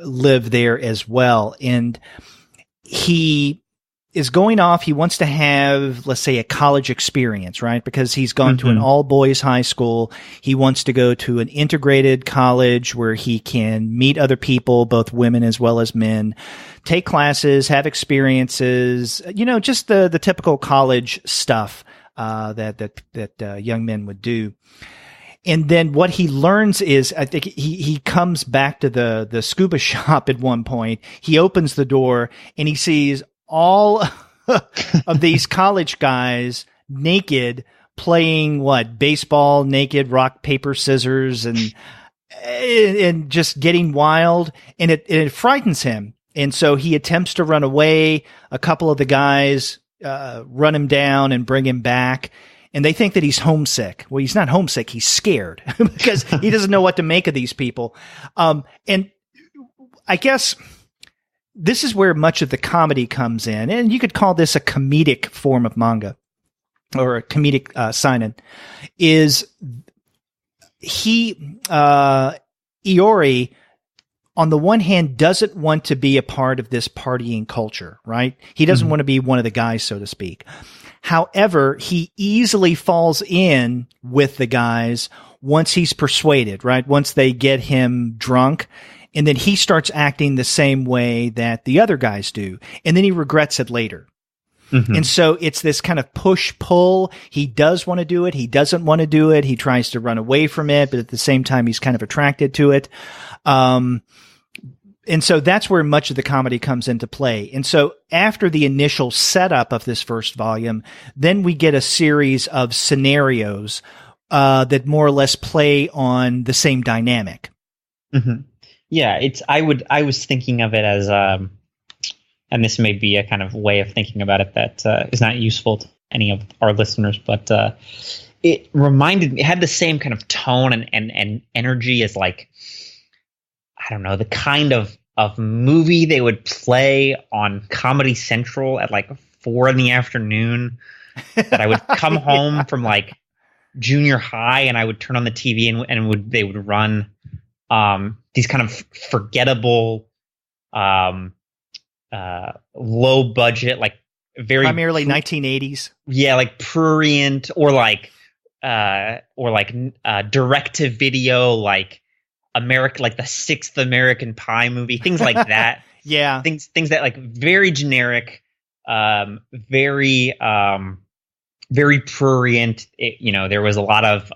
live there as well. And he is going off. He wants to have, let's say, a college experience, right? Because he's gone to an all-boys high school. He wants to go to an integrated college where he can meet other people, both women as well as men, take classes, have experiences, just the typical college stuff that young men would do. And then what he learns is, I think he comes back to the scuba shop at one point. He opens the door and he sees all of these college guys naked playing baseball naked, rock, paper, scissors, and just getting wild. And it frightens him. And so he attempts to run away. A couple of the guys run him down and bring him back. And they think that he's homesick. Well, he's not homesick. He's scared because he doesn't know what to make of these people. And I guess this is where much of the comedy comes in. And you could call this a comedic form of manga or a comedic seinen. Is Iori, on the one hand, doesn't want to be a part of this partying culture, right? He doesn't want to be one of the guys, so to speak. However, he easily falls in with the guys once he's persuaded, right? Once they get him drunk, and then he starts acting the same way that the other guys do. And then he regrets it later. And so it's this kind of push-pull. He does want to do it. He doesn't want to do it. He tries to run away from it, but at the same time, he's kind of attracted to it. And so that's where much of the comedy comes into play. And so after the initial setup of this first volume, then we get a series of scenarios that more or less play on the same dynamic. Yeah, I was thinking of it as, and this may be a kind of way of thinking about it that is not useful to any of our listeners, but it had the same kind of tone and energy as, like, I don't know, the kind of movie they would play on Comedy Central at like 4 p.m. that I would come home from like junior high and I would turn on the TV and they would run these kind of forgettable, low budget, like very primarily 1980s. Yeah, like prurient or like direct to video, like America, like the 6th American Pie movie, things like that. Yeah, things that like very generic, very prurient. There was a lot of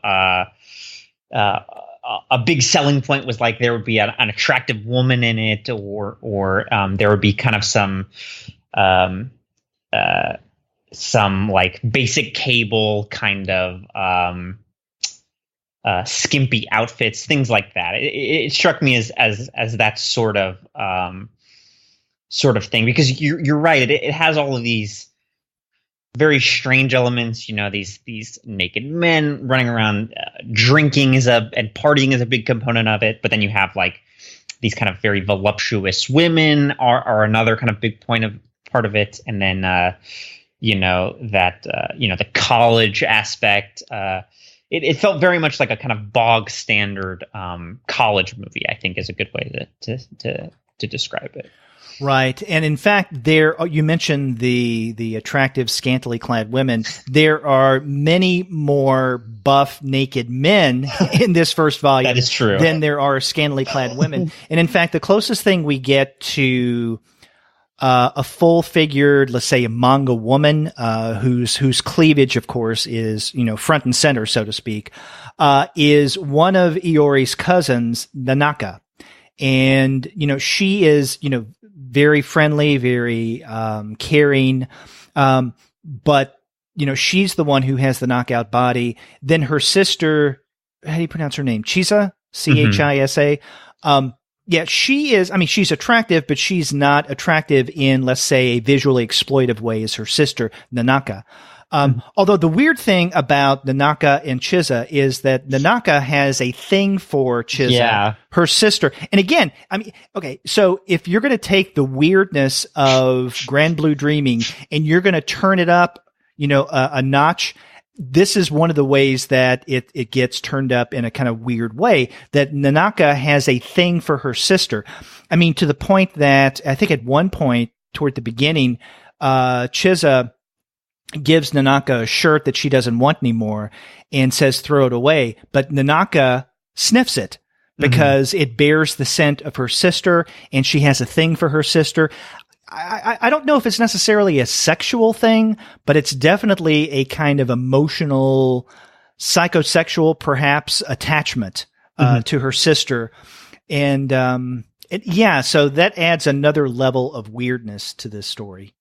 a big selling point was like there would be an attractive woman in it, or there would be kind of some like basic cable kind of skimpy outfits, things like that. It struck me as that sort of thing, because you're right. It has all of these very strange elements. These naked men running around, drinking and partying is a big component of it. But then you have like these kind of very voluptuous women are another kind of big part of it. And then the college aspect. It felt very much like a kind of bog standard college movie, I think, is a good way to describe it. Right. And in fact, you mentioned the attractive, scantily clad women. There are many more buff, naked men in this first volume. That is true. Than there are scantily clad women. And in fact, the closest thing we get to a full-figured, let's say, a manga woman, whose cleavage, of course, is, front and center, so to speak, is one of Iori's cousins, Nanaka. And, she is, very friendly, very, caring. But, she's the one who has the knockout body. Then her sister, how do you pronounce her name? Chisa? Chisa. Yeah, she's attractive, but she's not attractive in, let's say, a visually exploitive way as her sister, Nanaka. Although the weird thing about Nagata and Chiza is that Nagata has a thing for Chiza, her sister. And again, I mean, okay, so if you're going to take the weirdness of Grand Blue Dreaming and you're going to turn it up, a notch, this is one of the ways that it gets turned up in a kind of weird way, that Nanaka has a thing for her sister. I mean, to the point that I think at one point toward the beginning, Chiza gives Nanaka a shirt that she doesn't want anymore and says, throw it away. But Nanaka sniffs it because it bears the scent of her sister and she has a thing for her sister. I don't know if it's necessarily a sexual thing, but it's definitely a kind of emotional, psychosexual, perhaps, attachment to her sister. And so that adds another level of weirdness to this story.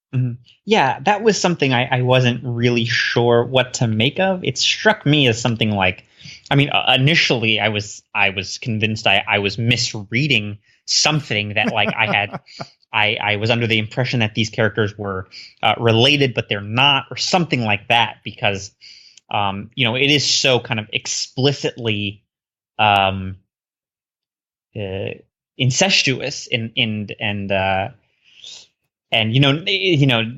Yeah, that was something I wasn't really sure what to make of. It struck me as something like, I mean, initially I was convinced I was misreading something that like I was under the impression that these characters were related, but they're not, or something like that, because it is so kind of explicitly incestuous and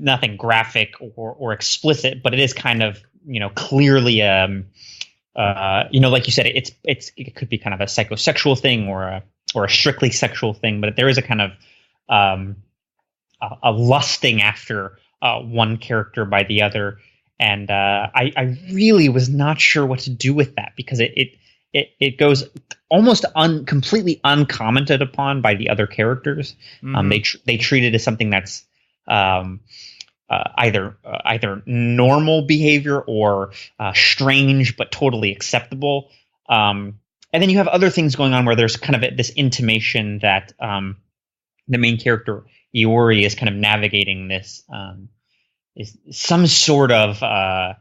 nothing graphic or explicit, but it is kind of clearly like you said, it could be kind of a psychosexual thing or a strictly sexual thing, but there is a kind of a lusting after one character by the other, and I really was not sure what to do with that, because it goes almost completely uncommented upon by the other characters. They treat it as something that's either normal behavior or strange but totally acceptable. And then you have other things going on where there's kind of this intimation that the main character Iori is kind of navigating this is some sort of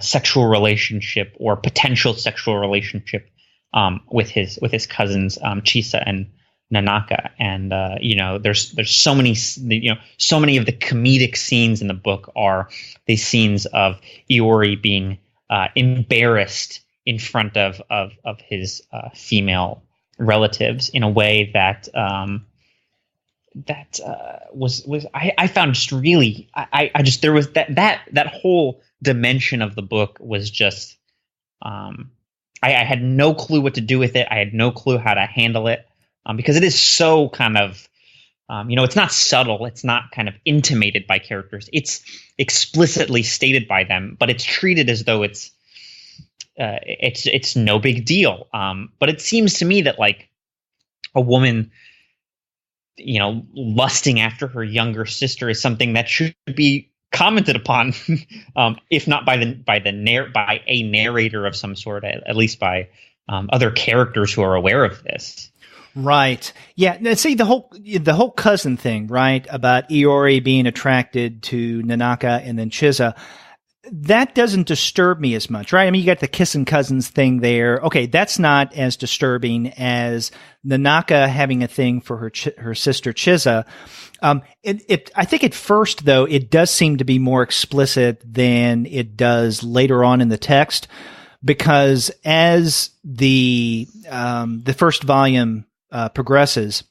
sexual relationship or potential sexual relationship with his cousins Chisa and Nanaka, and there's so many so many of the comedic scenes in the book are these scenes of Iori being embarrassed in front of his female relatives in a way that was I found just really I just there was that whole dimension of the book was just I had no clue what to do with it. I had no clue how to handle it because it is so kind of it's not subtle. It's not kind of intimated by characters. It's explicitly stated by them, but it's treated as though it's no big deal. But it seems to me that like a woman, lusting after her younger sister is something that should be commented upon, if not by a narrator of some sort, at least by other characters who are aware of this. Right. Yeah. See, the whole cousin thing, right, about Iori being attracted to Nanaka and then Chiza, that doesn't disturb me as much, right? I mean, you got the kissing cousins thing there. Okay, that's not as disturbing as Nanaka having a thing for her sister Chiza. I think at first, though, it does seem to be more explicit than it does later on in the text, because as the first volume progresses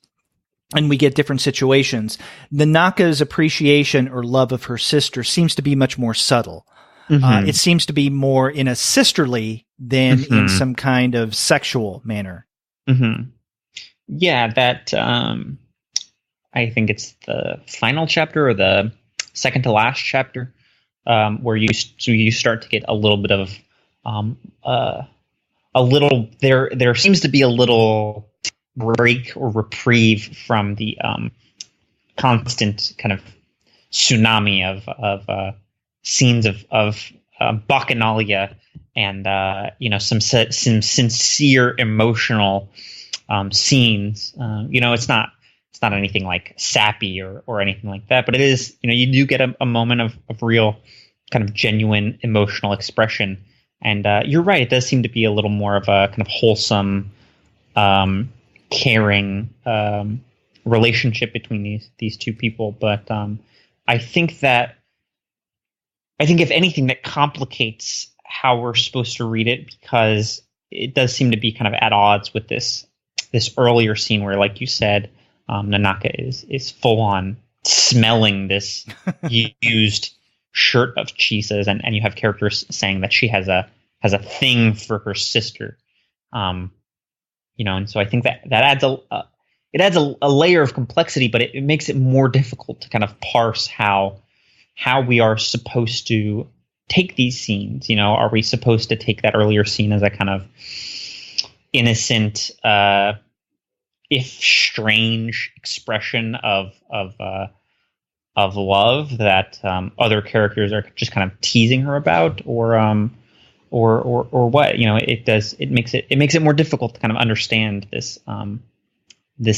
and we get different situations, Nanaka's appreciation or love of her sister seems to be much more subtle. It seems to be more in a sisterly than in some kind of sexual manner. Yeah, that I think it's the final chapter or the second to last chapter where you start to get a little bit of there seems to be a little break or reprieve from the constant kind of tsunami of scenes of bacchanalia and some sincere emotional scenes. It's not anything like sappy or anything like that, but it is, you do get a moment of real kind of genuine emotional expression. And you're right, it does seem to be a little more of a kind of wholesome, caring relationship between these two people. But I think that I think if anything, that complicates how we're supposed to read it, because it does seem to be kind of at odds with this earlier scene where, like you said, Nanaka is full on smelling this used shirt of Chisa's, and you have characters saying that she has a thing for her sister, and so I think that adds a layer of complexity, but it makes it more difficult to kind of parse how we are supposed to take these scenes. Are we supposed to take that earlier scene as a kind of innocent, if strange expression of love that other characters are just kind of teasing her about, or what? It makes it more difficult to kind of understand this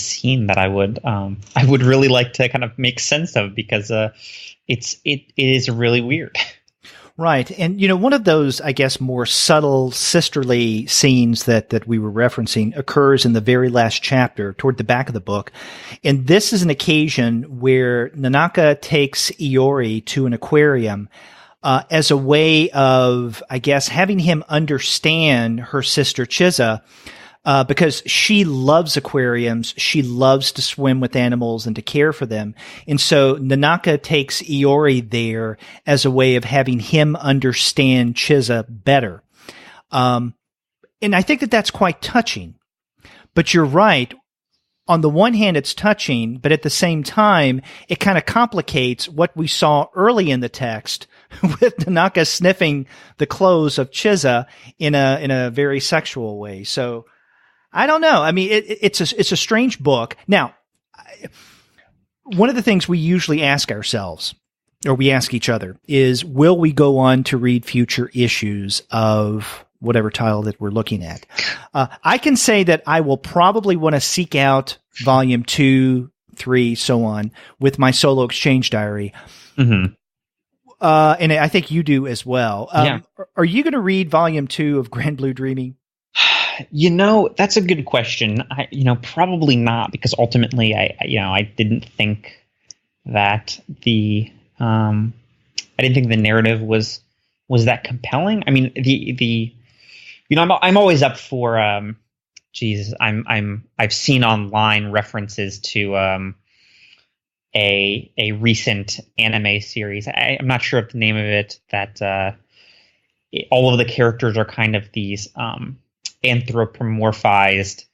scene that I would really like to kind of make sense of, because it is really weird. Right. And, one of those, I guess, more subtle sisterly scenes that we were referencing occurs in the very last chapter toward the back of the book. And this is an occasion where Nanaka takes Iori to an aquarium as a way of, I guess, having him understand her sister Chisa, because she loves aquariums. She loves to swim with animals and to care for them. And so Nanaka takes Iori there as a way of having him understand Chisa better. And I think that that's quite touching. But you're right. On the one hand, it's touching, but at the same time, it kind of complicates what we saw early in the text with Nanaka sniffing the clothes of Chisa in a very sexual way. So I don't know. I mean, it's a strange book. Now, one of the things we usually ask ourselves, or we ask each other, is will we go on to read future issues of whatever title that we're looking at? I can say that I will probably want to seek out volume 2, 3, so on with my solo exchange diary. Mm-hmm. And I think you do as well. Yeah. Are you going to read volume 2 of Grand Blue Dreaming? That's a good question. Probably not, because ultimately I didn't think that I didn't think the narrative was that compelling. I mean, I'm always up for, I've seen online references to, a recent anime series. I'm not sure of the name of it, that, all of the characters are kind of these, anthropomorphized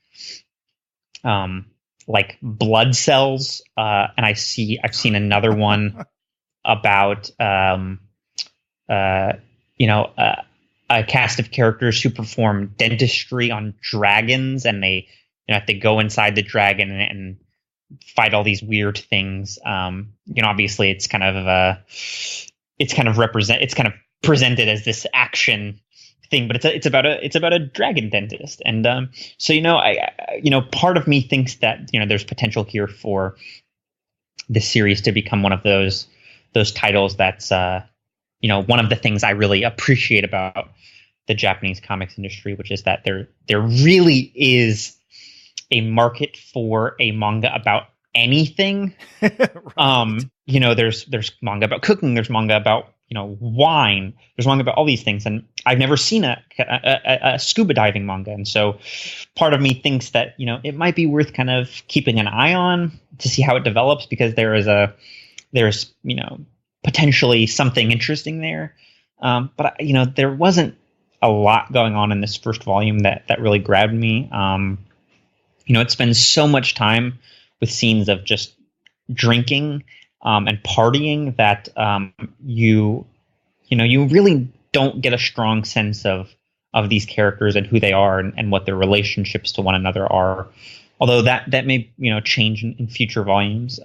like blood cells, and I've seen another one about a cast of characters who perform dentistry on dragons, and they have to go inside the dragon and fight all these weird things. Obviously it's kind of presented as this action thing, but it's about a dragon dentist, and part of me thinks that there's potential here for this series to become one of those titles that's one of the things I really appreciate about the Japanese comics industry, which is that there really is a market for a manga about anything. Right. There's manga about cooking, there's manga about wine, there's manga about all these things, and I've never seen a scuba diving manga, and so part of me thinks that it might be worth kind of keeping an eye on to see how it develops, because there's potentially something interesting there, but there wasn't a lot going on in this first volume that really grabbed me. It spends so much time with scenes of just drinking and partying that you really don't get a strong sense of these characters and who they are and what their relationships to one another are. Although that may change in future volumes.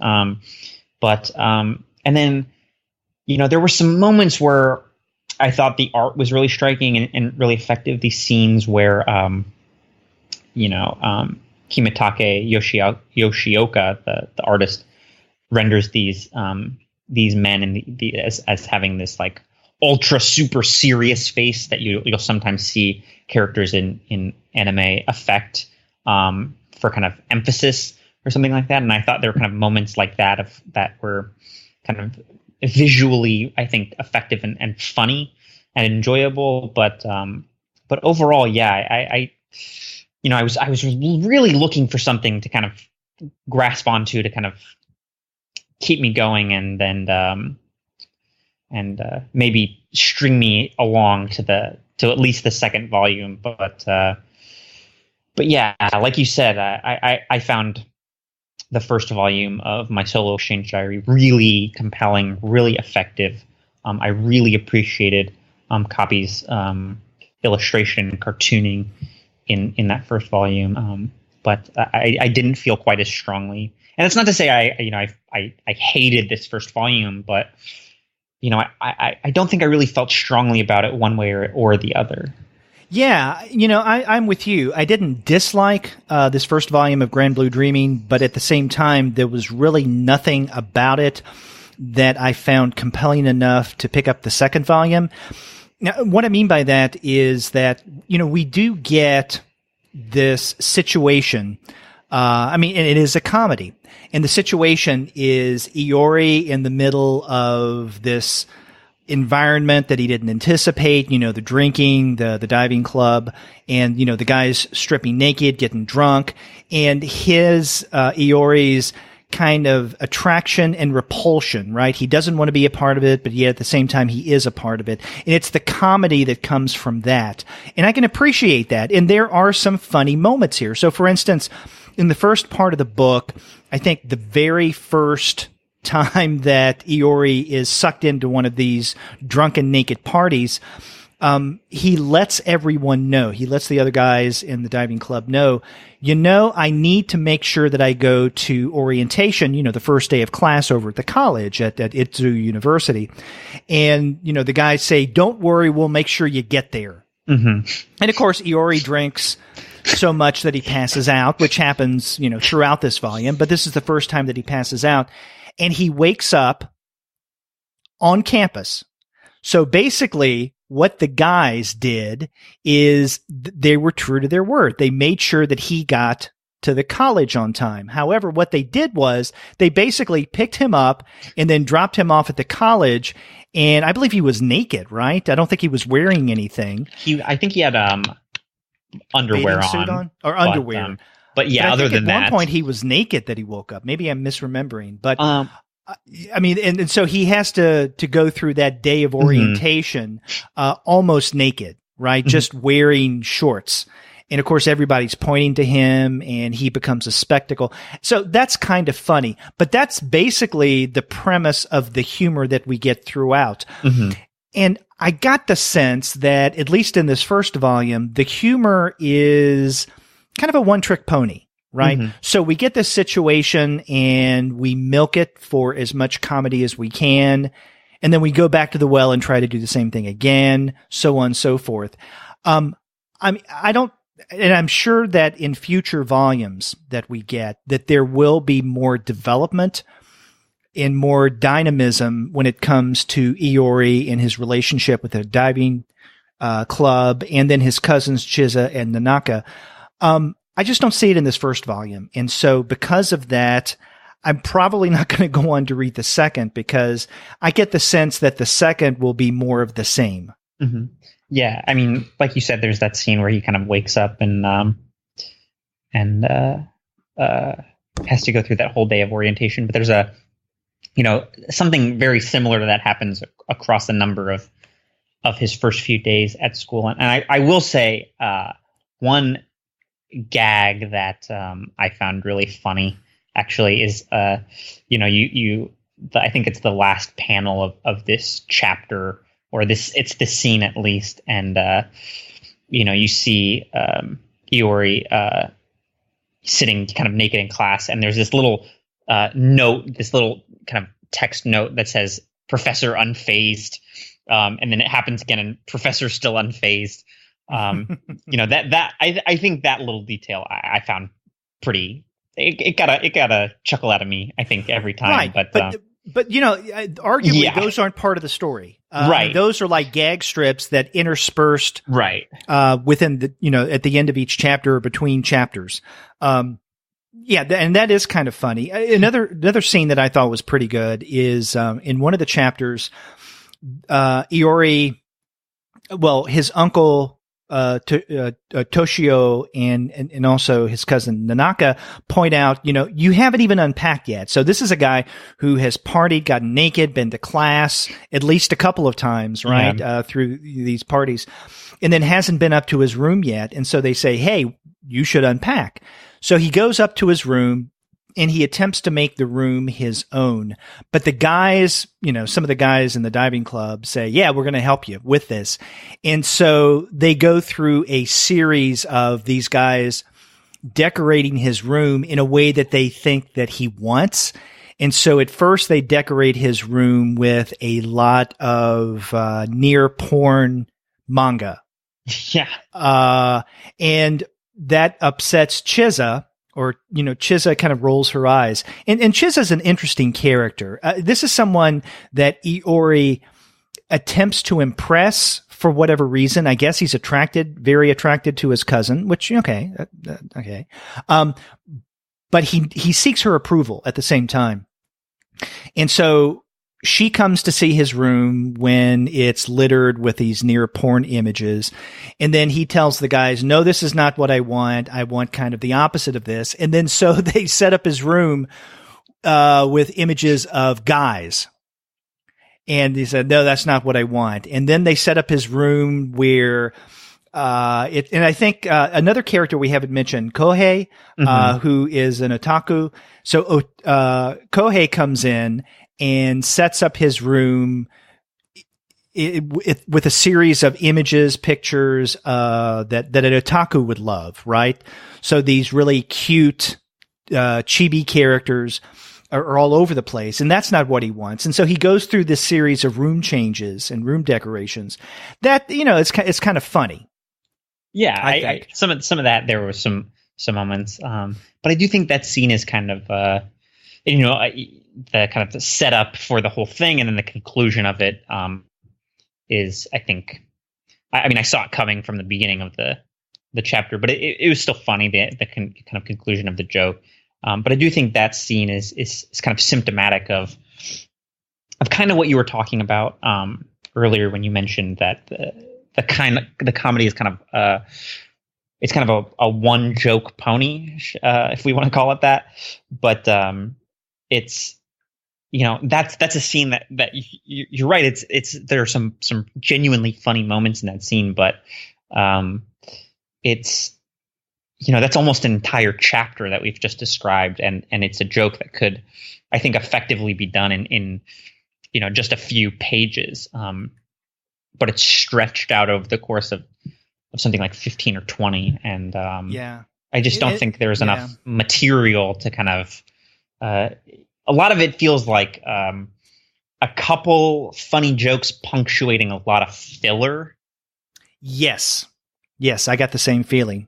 But then there were some moments where I thought the art was really striking and really effective. These scenes where Kimitake Yoshioka, the artist, renders these men as having this like ultra super serious face that you'll sometimes see characters in anime affect for kind of emphasis or something like that. And I thought there were kind of moments like that that were kind of visually, I think, effective and funny and enjoyable. But overall, yeah, I was really looking for something to kind of grasp onto to kind of keep me going, and then maybe string me along to at least the second volume. But yeah, like you said, I found the first volume of my solo Exchange Diary really compelling, really effective. I really appreciated Kabi's illustration and cartooning in that first volume, but I didn't feel quite as strongly. And it's not to say I hated this first volume, but I don't think I really felt strongly about it one way or the other. Yeah, I'm with you. I didn't dislike this first volume of Grand Blue Dreaming, but at the same time, there was really nothing about it that I found compelling enough to pick up the second volume. Now, what I mean by that is that, we do get this situation. And it is a comedy. And the situation is Iori in the middle of this environment that he didn't anticipate, the drinking, the diving club, and, the guys stripping naked, getting drunk, and his, Iori's kind of attraction and repulsion, right? He doesn't want to be a part of it, but yet at the same time, he is a part of it. And it's the comedy that comes from that. And I can appreciate that. And there are some funny moments here. So for instance, in the first part of the book, I think the very first time that Iori is sucked into one of these drunken naked parties, he lets everyone know. He lets the other guys in the diving club know, I need to make sure that I go to orientation, the first day of class over at the college at Itzu University. And, the guys say, don't worry, we'll make sure you get there. Mm-hmm. And of course, Iori drinks so much that he passes out, which happens, throughout this volume. But this is the first time that he passes out. And he wakes up on campus. So basically, what the guys did is they were true to their word. They made sure that he got to the college on time. However, what they did was they basically picked him up and then dropped him off at the college. And I believe he was naked, right? I don't think he was wearing anything. I think he had underwear suit on or underwear. But yeah, but other than that, at one point he was naked that he woke up. Maybe I'm misremembering, but and so he has to go through that day of orientation almost naked, right? Just wearing shorts. And of course, everybody's pointing to him and he becomes a spectacle. So that's kind of funny, but that's basically the premise of the humor that we get throughout. Mm-hmm. And I got the sense that, at least in this first volume, the humor is kind of a one-trick pony, right? Mm-hmm. So we get this situation and we milk it for as much comedy as we can. And then we go back to the well and try to do the same thing again, so on and so forth. And I'm sure that in future volumes that we get, that there will be more development and more dynamism when it comes to Iori and his relationship with the diving club, and then his cousins Chiza and Nanaka. I just don't see it in this first volume. And so because of that, I'm probably not going to go on to read the second, because I get the sense that the second will be more of the same. Mm-hmm. Yeah. I mean, like you said, there's that scene where he kind of wakes up and has to go through that whole day of orientation. But there's something very similar to that happens across a number of his first few days at school. And I will say, one gag that I found really funny actually is I think it's the last panel of this chapter, or it's this scene at least, and you see Iori sitting kind of naked in class, and there's this little note, this little kind of text note that says "Professor unfazed," and then it happens again, and Professor still unfazed. I think that little detail I found pretty. It got a chuckle out of me, I think, every time. Right, but arguably those aren't part of the story. Right, those are like gag strips that interspersed. Right, within the at the end of each chapter or between chapters. Yeah, and that is kind of funny. Another scene that I thought was pretty good is in one of the chapters, Iori, well, his uncle Toshio and also his cousin Nanaka point out, you haven't even unpacked yet. So this is a guy who has partied, gotten naked, been to class at least a couple of times, right, through these parties, and then hasn't been up to his room yet. And so they say, hey, you should unpack. So he goes up to his room and he attempts to make the room his own. But the guys, some of the guys in the diving club say, yeah, we're going to help you with this. And so they go through a series of these guys decorating his room in a way that they think that he wants. And so at first they decorate his room with a lot of near porn manga. Yeah. And that upsets Chiza, or, Chiza kind of rolls her eyes. And Chiza's an interesting character. This is someone that Iori attempts to impress for whatever reason. I guess he's very attracted to his cousin, which, okay. But he seeks her approval at the same time. And so she comes to see his room when it's littered with these near porn images. And then he tells the guys, no, this is not what I want. I want kind of the opposite of this. And then so they set up his room with images of guys. And he said, no, that's not what I want. And then they set up his room where and I think another character we haven't mentioned, Kohei, who is an otaku. So Kohei comes in and sets up his room with a series of images, pictures that an otaku would love, right? So these really cute chibi characters are all over the place, and that's not what he wants. And so he goes through this series of room changes and room decorations that, it's kind of funny. Yeah, I some of that, there were some moments, but I do think that scene is kind of the kind of the setup for the whole thing, and then the conclusion of it is, I think, I mean, I saw it coming from the beginning of the chapter, but it was still funny, the kind of conclusion of the joke. But I do think that scene is kind of symptomatic of kind of what you were talking about earlier when you mentioned that the comedy is kind of it's kind of a one joke pony, if we want to call it that. But it's, that's a scene that you're right. There are some genuinely funny moments in that scene, but it's, that's almost an entire chapter that we've just described, and it's a joke that could, I think, effectively be done in just a few pages. But it's stretched out over the course of something like 15 or 20, and I just don't think there's enough material to kind of. A lot of it feels like a couple funny jokes punctuating a lot of filler. Yes, I got the same feeling.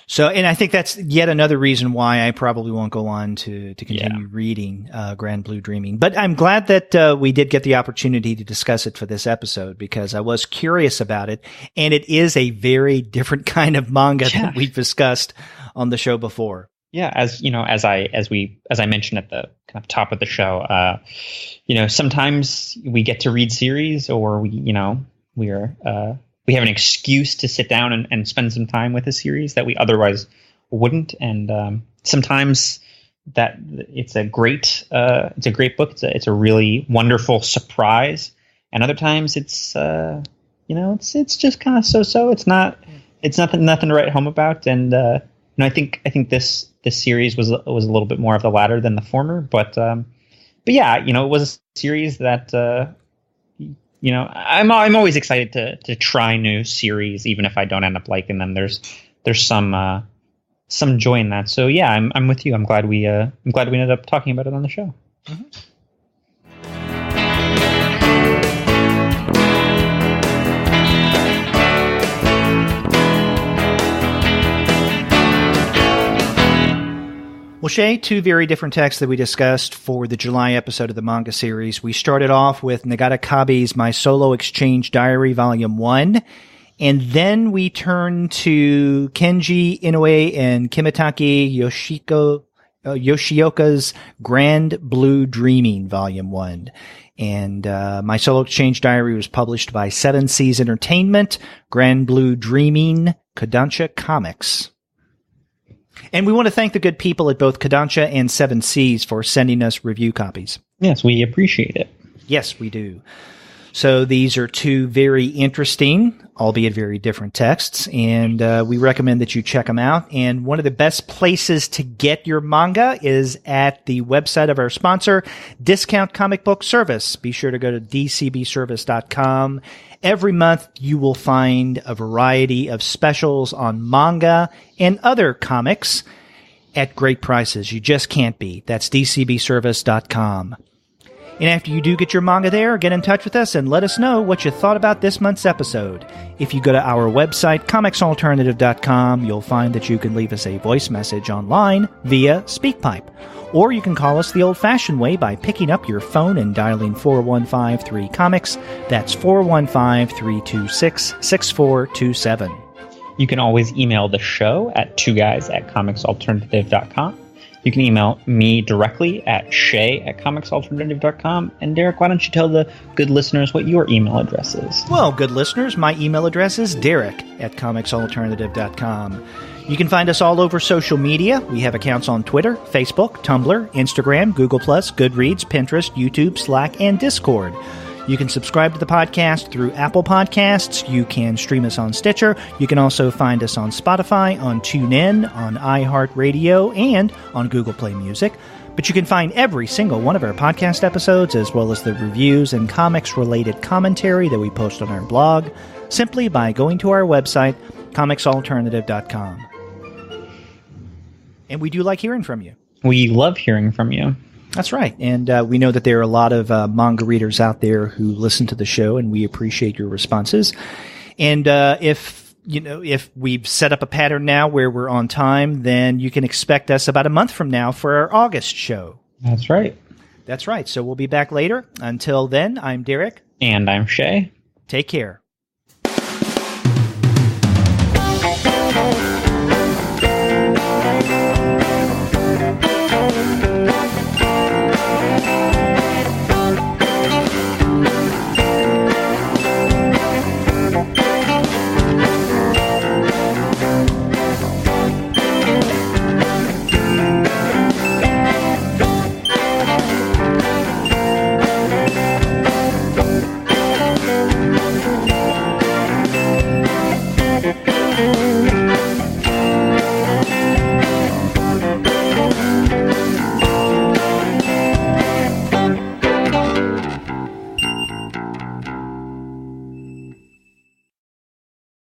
So, and I think that's yet another reason why I probably won't go on to continue reading Grand Blue Dreaming. But I'm glad that we did get the opportunity to discuss it for this episode, because I was curious about it, and it is a very different kind of manga than we've discussed on the show before. Yeah, as I mentioned at the kind of top of the show, sometimes we get to read series, or we have an excuse to sit down and spend some time with a series that we otherwise wouldn't. And sometimes that it's a great book. It's a really wonderful surprise. And other times it's it's just kind of so. It's nothing to write home about. And I think this series was a little bit more of the latter than the former. But yeah, it was a series that. I'm always excited to try new series, even if I don't end up liking them. There's some joy in that. So yeah, I'm with you. I'm glad we ended up talking about it on the show. Mm-hmm. Well, Shea, two very different texts that we discussed for the July episode of the manga series. We started off with Nagata Kabi's My Solo Exchange Diary, Volume 1, And then we turn to Kenji, Inoue, and Kimitake Yoshioka's Grand Blue Dreaming, Volume 1. And my solo Exchange Diary was published by 7 Seas Entertainment, Grand Blue Dreaming, Kodansha Comics. And we want to thank the good people at both Kodansha and 7 Seas for sending us review copies. Yes, we appreciate it. Yes, we do. So these are 2 very interesting, albeit very different texts, and we recommend that you check them out. And one of the best places to get your manga is at the website of our sponsor, Discount Comic Book Service. Be sure to go to dcbservice.com. Every month you will find a variety of specials on manga and other comics at great prices. You just can't beat. That's dcbservice.com. And after you do get your manga there, get in touch with us and let us know what you thought about this month's episode. If you go to our website, comicsalternative.com, you'll find that you can leave us a voice message online via SpeakPipe. Or you can call us the old-fashioned way by picking up your phone and dialing 4153-COMICS. That's 415-326-6427. You can always email the show at 2guys@comicsalternative.com. You can email me directly at Shea@comicsalternative.com. And Derek, why don't you tell the good listeners what your email address is? Well, good listeners, my email address is Derek@comicsalternative.com. You can find us all over social media. We have accounts on Twitter, Facebook, Tumblr, Instagram, Google+, Goodreads, Pinterest, YouTube, Slack, and Discord. You can subscribe to the podcast through Apple Podcasts. You can stream us on Stitcher. You can also find us on Spotify, on TuneIn, on iHeartRadio, and on Google Play Music. But you can find every single one of our podcast episodes, as well as the reviews and comics-related commentary that we post on our blog, simply by going to our website, comicsalternative.com. And we do like hearing from you. We love hearing from you. That's right. And we know that there are a lot of manga readers out there who listen to the show, and we appreciate your responses. And if we've set up a pattern now where we're on time, then you can expect us about a month from now for our August show. That's right. That's right. So we'll be back later. Until then, I'm Derek. And I'm Shea. Take care.